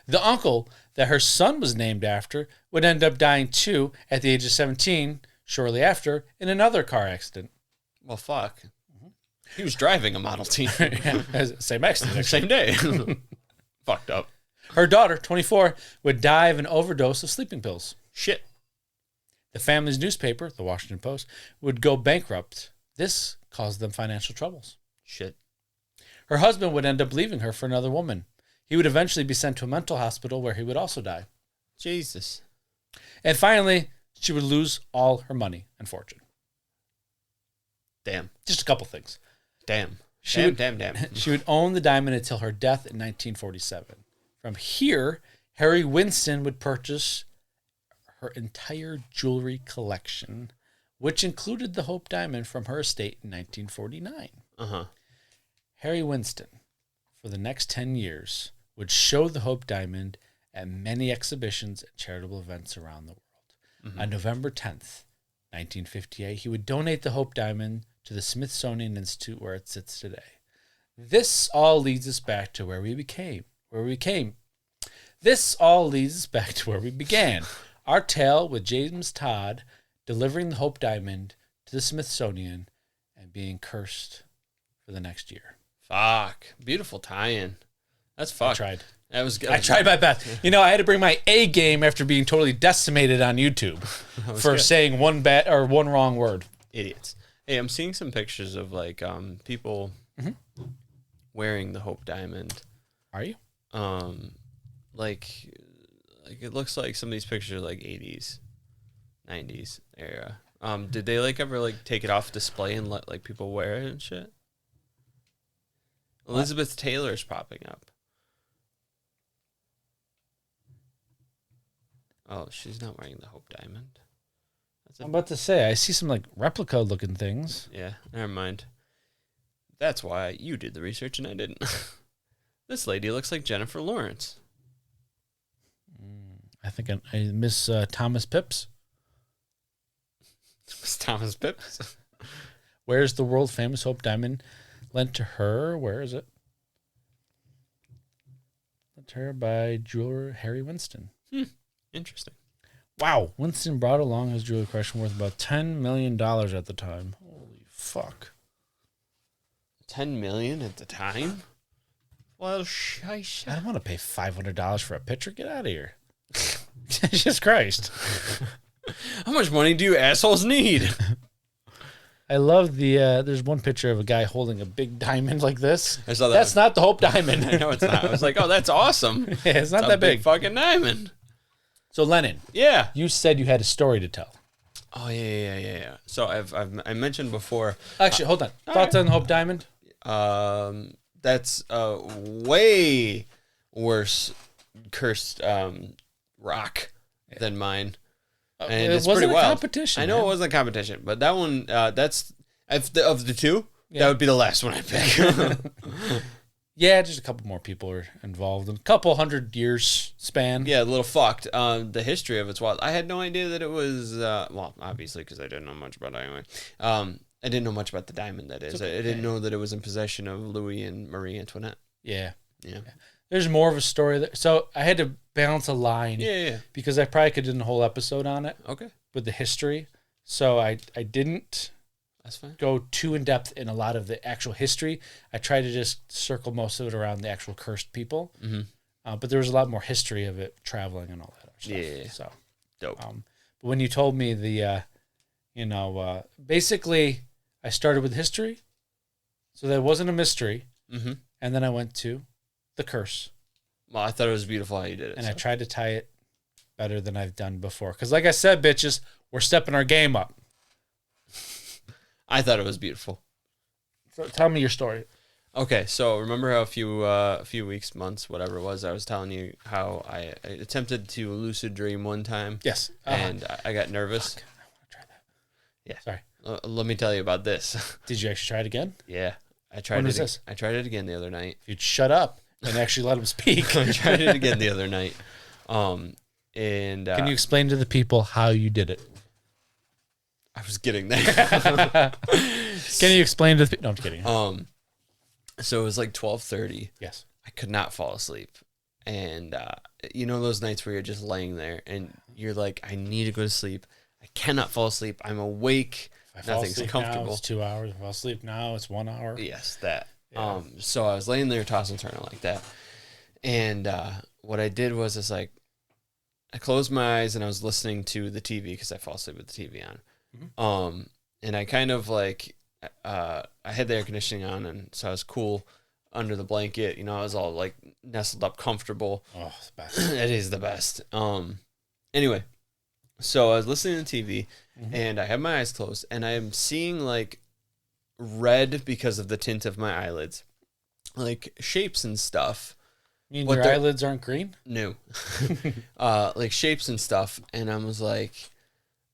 The uncle that her son was named after would end up dying too at the age of 17, shortly after, in another car accident. Well, fuck. He was driving a Model T. Yeah, same accident. Same day. Fucked up. Her daughter, 24, would die of an overdose of sleeping pills. Shit. The family's newspaper, the Washington Post, would go bankrupt. This caused them financial troubles. Shit. Her husband would end up leaving her for another woman. He would eventually be sent to a mental hospital where he would also die. Jesus. And finally, she would lose all her money and fortune. Damn. Just a couple things. Damn. She Damn. She would own the diamond until her death in 1947. From here, Harry Winston would purchase her entire jewelry collection, which included the Hope Diamond from her estate in 1949. Uh-huh. Harry Winston, for the next 10 years, would show the Hope Diamond at many exhibitions and charitable events around the world. Mm-hmm. On November 10th, 1958, he would donate the Hope Diamond to the Smithsonian Institute where it sits today. This all leads us back to where we began. Our tale with James Todd delivering the Hope Diamond to the Smithsonian and being cursed for the next year. Fuck. Beautiful tie-in. That's fuck. I tried. That was good. I tried my best. You know, I had to bring my A game after being totally decimated on YouTube for good. saying one bad or one wrong word. Idiots. Hey, I'm seeing some pictures of like people wearing the Hope Diamond. Are you? Like it looks like some of these pictures are like 80s, 90s era. Did they like ever like take it off display and let like people wear it and shit? Elizabeth Taylor's popping up. Oh, she's not wearing the Hope Diamond. I'm about to say, I see some like replica looking things. Yeah, never mind. That's why you did the research and I didn't. This lady looks like Jennifer Lawrence. I think I miss Thomas Pips. Miss Thomas Pips. Where's the world famous Hope Diamond lent to her? Where is it? Lent to her by jeweler Harry Winston. Interesting. Wow. Winston brought along his jewelry collection worth about $10 million at the time. Holy fuck. 10 million at the time? Well, I don't want to pay $500 for a picture. Get out of here. Jesus Christ. How much money do you assholes need? I love the, there's one picture of a guy holding a big diamond like this. I saw that. That's not the Hope Diamond. I know it's not. I was like, oh, that's awesome. Yeah, it's not It's a that big. fucking diamond. So Lennon, Yeah. you said you had a story to tell. Oh, yeah. So I mentioned before. Actually, hold on. Thoughts on the Hope Diamond? That's way worse cursed rock than mine. And it it's wasn't pretty a wild. competition. I know man. it wasn't a competition, but that one, that's of the two. Yeah. That would be the last one I pick. Yeah, just a couple more people are involved in a couple 100 years span. Yeah, a little fucked. The history of it's wild. I had no idea that it was, well, obviously, because I didn't know much about it anyway. I didn't know much about the diamond, that is. Okay. I didn't know that it was in possession of Louis and Marie Antoinette. Yeah. Yeah. There's more of a story there. So I had to balance a line Yeah. because I probably could have done a whole episode on it Okay. with the history. So I didn't That's fine. go too in depth in a lot of the actual history. I tried to just circle most of it around the actual cursed people. Mm-hmm. But there was a lot more history of it traveling and all that other stuff. Yeah. So, Dope. but when you told me the, basically I started with history. So there wasn't a mystery. Mm-hmm. And then I went to the curse. Well, I thought it was beautiful how you did it. And I tried to tie it better than I've done before. Because like I said, bitches, we're stepping our game up. I thought it was beautiful. So tell me your story. Okay, so remember how a few weeks, months, whatever it was, I was telling you how I attempted to lucid dream one time. Yes. And I got nervous. Fuck, I want to try that. Yeah. Sorry. Let me tell you about this. Did you actually try it again? Yeah. I tried When it. was this? I tried it again the other night. If you'd shut up and actually let him speak. I tried it again the other night. And Can you explain to the people how you did it? I was getting there. Can you explain to the people? No, I'm kidding. So it was like 12:30. Yes. I could not fall asleep. And you know those nights where you're just laying there and you're like, I need to go to sleep. I cannot fall asleep. I'm awake. If I fall Nothing's asleep comfortable. Now, it's 2 hours. If I fall asleep now, it's 1 hour. Yes, that. Yeah. So I was laying there tossing and turning like that. And what I did was I closed my eyes and I was listening to the TV because I fall asleep with the TV on. Mm-hmm. And I kind of like, I had the air conditioning on, and so I was cool under the blanket. You know, I was all like nestled up, comfortable. Oh, it's the best. It is the best. Anyway, so I was listening to TV, and I have my eyes closed, and I am seeing like red because of the tint of my eyelids, like shapes and stuff. You mean What your the- eyelids aren't green? New, like shapes and stuff, and I was like,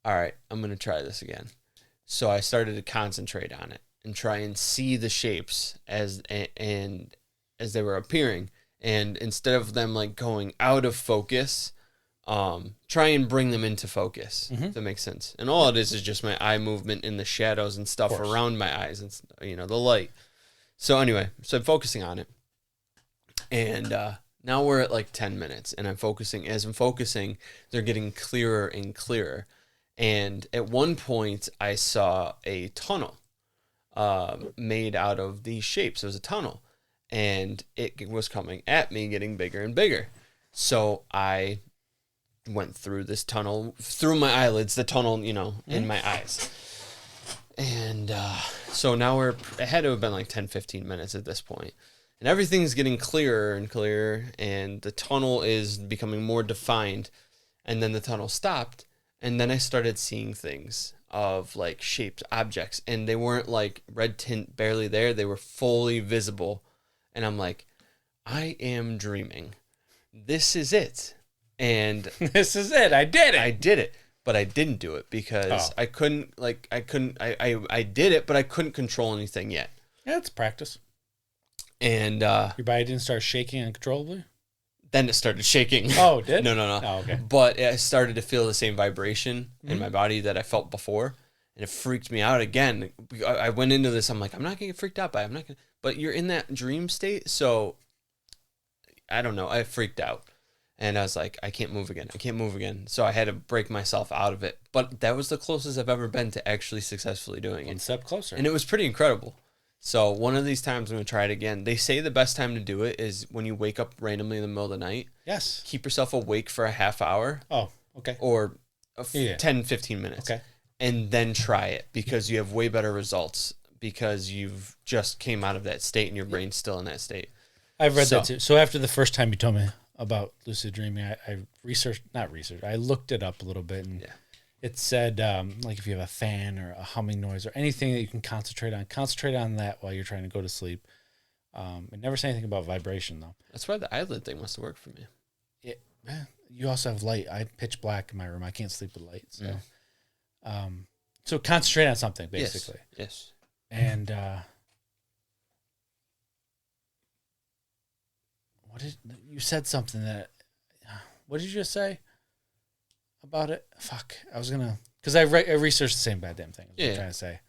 all right, I'm gonna try this again. So I started to concentrate on it and try and see the shapes as they were appearing, and instead of them like going out of focus, try and bring them into focus. If that makes sense. And all it is just my eye movement in the shadows and stuff around my eyes, and you know, the light. So anyway, so I'm focusing on it, and now we're at like 10 minutes, and I'm focusing. As I'm focusing, they're getting clearer and clearer. And at one point, I saw a tunnel made out of these shapes. It was a tunnel, and it was coming at me, getting bigger and bigger. So I went through this tunnel, through my eyelids, the tunnel, you know, in my eyes. And so now it had to have been like 10, 15 minutes at this point. And everything's getting clearer and clearer, and the tunnel is becoming more defined. And then the tunnel stopped. And then I started seeing things of like shaped objects, and they weren't like red tint barely there. They were fully visible. And I'm like, I am dreaming. This is it. And This is it. I did it. I did it, but I didn't do it because I did it, but I couldn't control anything yet. Yeah, it's practice. And Your body didn't start shaking uncontrollably? then it started shaking. Oh, it did? No. Oh, okay. But I started to feel the same vibration in my body that I felt before, and it freaked me out again. I went into this. I'm like, I'm not gonna get freaked out by it. I'm not gonna. But you're in that dream state, so I don't know. I freaked out, and I was like, I can't move again. I can't move again. So I had to break myself out of it. But that was the closest I've ever been to actually successfully doing One it, step closer. and it was pretty incredible. So one of these times I'm gonna try it again. They say the best time to do it is when you wake up randomly in the middle of the night. Yes. Keep yourself awake for a half hour Oh, okay. or Yeah. 10, 15 minutes. Okay. And then try it, because you have way better results because you've just came out of that state and your brain's still in that state. I've read that too. So after the first time you told me about lucid dreaming, I I looked it up a little bit, and it said, like if you have a fan or a humming noise or anything that you can concentrate on that while you're trying to go to sleep. It never said anything about vibration though. That's why the eyelid thing must have worked for me. You also have light. I pitch black in my room. I can't sleep with light. So, so concentrate on something basically. Yes. And you said something that? What did you just say about it? Fuck, I was gonna, because I researched the same goddamn thing. Is what I'm trying to say.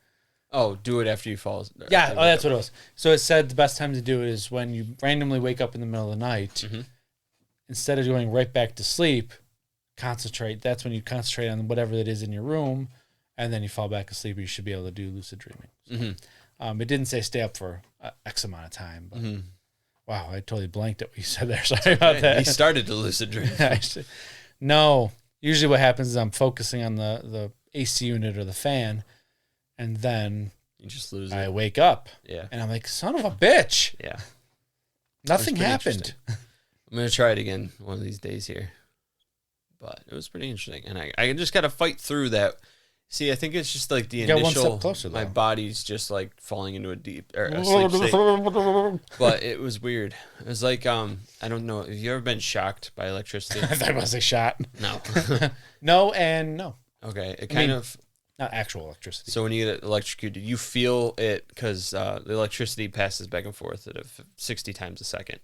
Oh, do it after you fall. Yeah. Oh, that's what it was. So it said the best time to do it is when you randomly wake up in the middle of the night. Instead of going right back to sleep, concentrate. That's when you concentrate on whatever it is in your room, and then you fall back asleep. You should be able to do lucid dreaming. So, it didn't say stay up for X amount of time. But, wow, I totally blanked at what you said there. Sorry about that. He started to lucid dream. No, usually what happens is I'm focusing on the AC unit or the fan, and then You just lose I it. wake up. Yeah. And I'm like, son of a bitch. Yeah. Nothing pretty happened. interesting. I'm going to try it again one of these days here. But it was pretty interesting. And I just got to fight through that. See, I think it's just like the got initial. one step closer, my though. body's just like falling into a deep or a sleep state. But it was weird. It was like I don't know. Have you ever been shocked by electricity? I thought it was a shot. No. No and no. Okay. It mean, kind of. Not actual electricity. So when you get electrocuted, you feel it because the electricity passes back and forth at 60 times a second.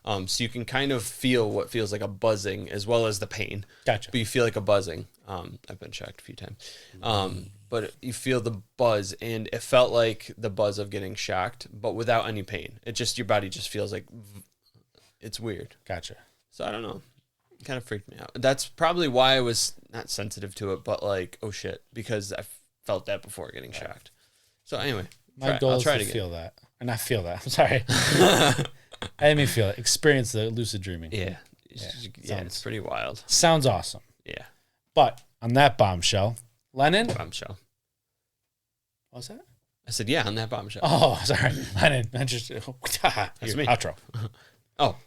So you can kind of feel what feels like a buzzing as well as the pain. Gotcha. But you feel like a buzzing. I've been shocked a few times. But you feel the buzz, and it felt like the buzz of getting shocked, but without any pain. It just, your body just feels like, it's weird. Gotcha. So I don't know. It kind of freaked me out. That's probably why I was not sensitive to it, but like, oh shit, because I felt that before getting shocked. So anyway, My goal I'll is try to it again. feel that. Or not feel that. I'm sorry. I didn't mean feel it. Experience the lucid dreaming. Yeah. sounds- It's pretty wild. Sounds awesome. Yeah. But on that bombshell, Lennon. Bombshell. What was that? I said, yeah, on that bombshell. Oh, sorry. Lennon. That's me. Outro. Oh,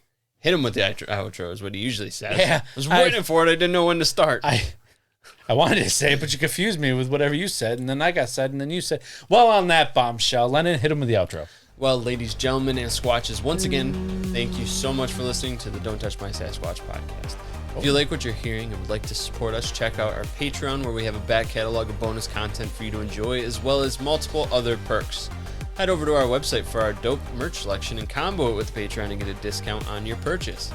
hit him with the outro is what he usually says. Yeah, I was waiting for it. I didn't know when to start. I wanted to say it, but you confused me with whatever you said, and then I got said, and then you said, well, on that bombshell, Lennon, hit him with the outro. Well, ladies, gentlemen, and Squatches, once again, thank you so much for listening to the Don't Touch My Sasquatch podcast. If you like what you're hearing and would like to support us, check out our Patreon, where we have a back catalog of bonus content for you to enjoy, as well as multiple other perks. Head over to our website for our dope merch selection and combo it with Patreon and get a discount on your purchase.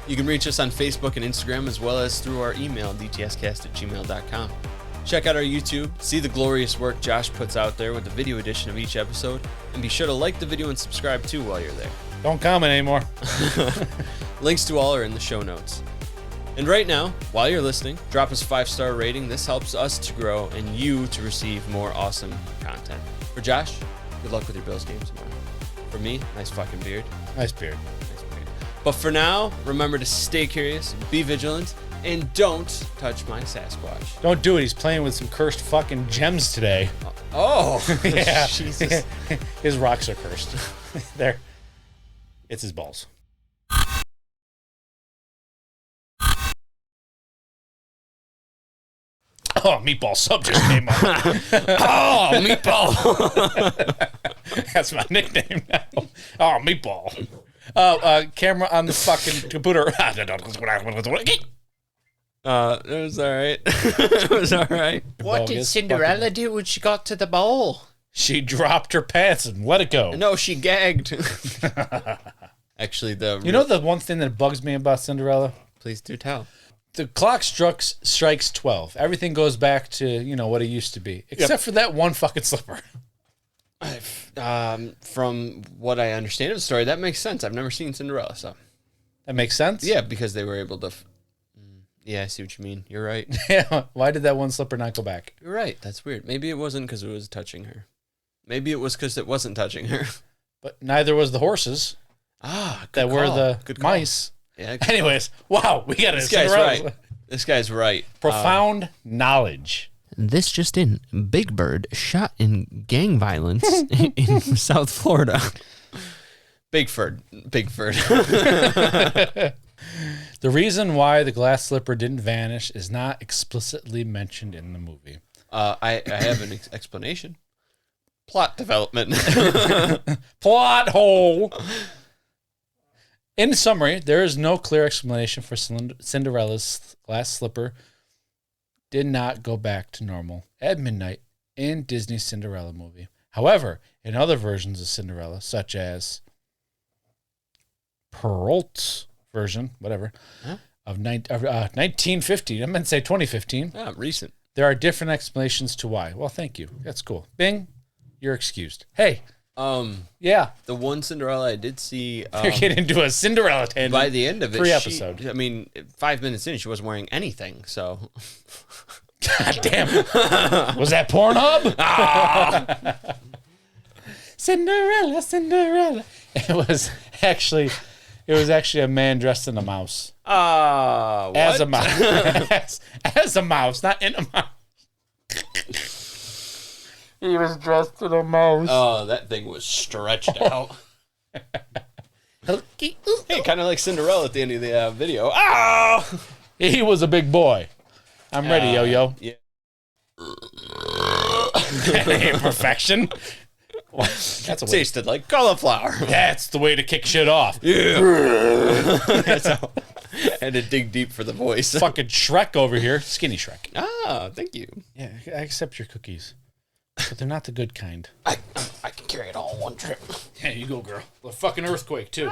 You can reach us on Facebook and Instagram, as well as through our email, dtscast@gmail.com. Check out our YouTube, see the glorious work Josh puts out there with the video edition of each episode, and be sure to like the video and subscribe too while you're there. Don't comment anymore. Links to all are in the show notes. And right now, while you're listening, drop us a 5-star rating. This helps us to grow and you to receive more awesome content. For Josh, good luck with your Bills game tomorrow. For me, nice fucking beard. Nice beard. Nice beard. But for now, remember to stay curious, be vigilant, and don't touch my Sasquatch. Don't do it. He's playing with some cursed fucking gems today. Oh, Yeah. Jesus. His rocks are cursed. There. It's his balls. Oh, meatball sub just came up. Oh, meatball. That's my nickname now. Oh, meatball. Camera on the fucking computer. It was all right. It was all right. What did Cinderella do when she got to the bowl? She dropped her pants and let it go. No, she gagged. Actually, You know the one thing that bugs me about Cinderella? Please do tell. The clock strikes 12. Everything goes back to, what it used to be. Except for that one fucking slipper. From what I understand of the story, that makes sense. I've never seen Cinderella, so. That makes sense? Yeah, because they were able to... Yeah, I see what you mean. You're right. Yeah. Why did that one slipper not go back? You're right. That's weird. Maybe it wasn't because it was touching her. Maybe it was because it wasn't touching her. But neither was the horses that were the mice. Yeah. Anyways, wow, we got This a guy's Cinderella. right. This guy's right. Profound knowledge. This just in. Big Bird shot in gang violence in South Florida. Bigford. The reason why the glass slipper didn't vanish is not explicitly mentioned in the movie. I have an explanation. Plot development. Plot hole. In summary, there is no clear explanation for Cinderella's glass slipper did not go back to normal at midnight in Disney's Cinderella movie. However, in other versions of Cinderella, such as Perrault's version, whatever, of 1950, I meant to say 2015. Ah, recent. There are different explanations to why. Well, thank you. That's cool. Bing, you're excused. Hey, yeah, The one Cinderella I did see. you're getting into a Cinderella tangent. By the end of it, Pre-episode. I mean, 5 minutes in, she wasn't wearing anything. So, God damn it. Was that Pornhub? Cinderella. It was actually a man dressed in a mouse. what? As a mouse. as a mouse, not in a mouse. He was dressed in a mouse. Oh, that thing was stretched out. Hey, kind of like Cinderella at the end of the video. Ah! He was a big boy. I'm ready, yo-yo. Yeah. Perfection. That's a way. Tasted like cauliflower. That's the way to kick shit off. Yeah. Had to dig deep for the voice. Fucking Shrek over here. Skinny Shrek. Ah, Oh, thank you. Yeah, I accept your cookies, but they're not the good kind. I can carry it all in one trip. Yeah, you go, girl. A fucking earthquake, too.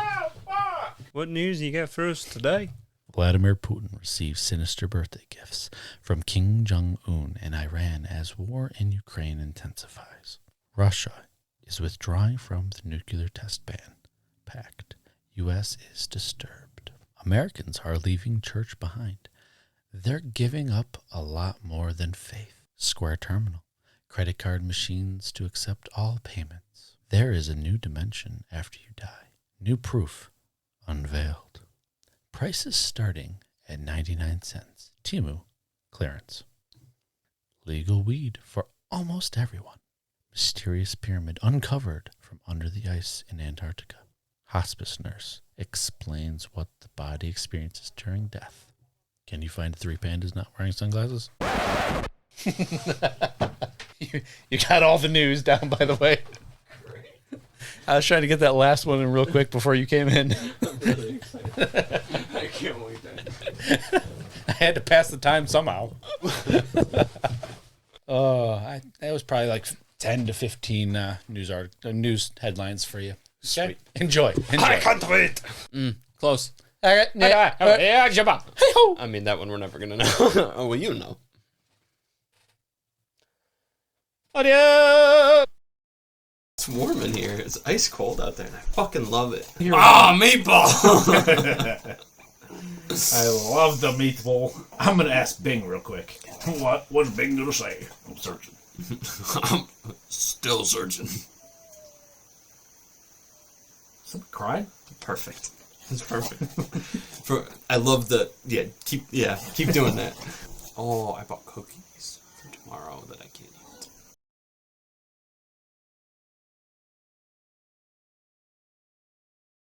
What news you got for us today? Vladimir Putin received sinister birthday gifts from Kim Jong-un in Iran as war in Ukraine intensifies. Russia is withdrawing from the nuclear test ban pact. U.S. is disturbed. Americans are leaving church behind. They're giving up a lot more than faith. Square Terminal. Credit card machines to accept all payments. There is a new dimension after you die. New proof unveiled. Prices starting at 99 cents. Temu clearance. Legal weed for almost everyone. Mysterious pyramid uncovered from under the ice in Antarctica. Hospice nurse explains what the body experiences during death. Can you find 3 pandas not wearing sunglasses? you got all the news down, by the way. I was trying to get that last one in real quick before you came in. I'm really excited. I can't wait then. I had to pass the time somehow. That was probably like 10 to 15 news headlines for you. Okay? Enjoy. I can't wait. Close. I I mean, that one we're never gonna know. Oh, well, you know. Audio. It's warm in here. It's ice cold out there, and I fucking love it. Meatball! I love the meatball. I'm gonna ask Bing real quick. What's Bing gonna say? I'm searching. I'm still searching. Somebody crying? Perfect. It's perfect. I love the keep doing that. Oh, I bought cookies for tomorrow that I can't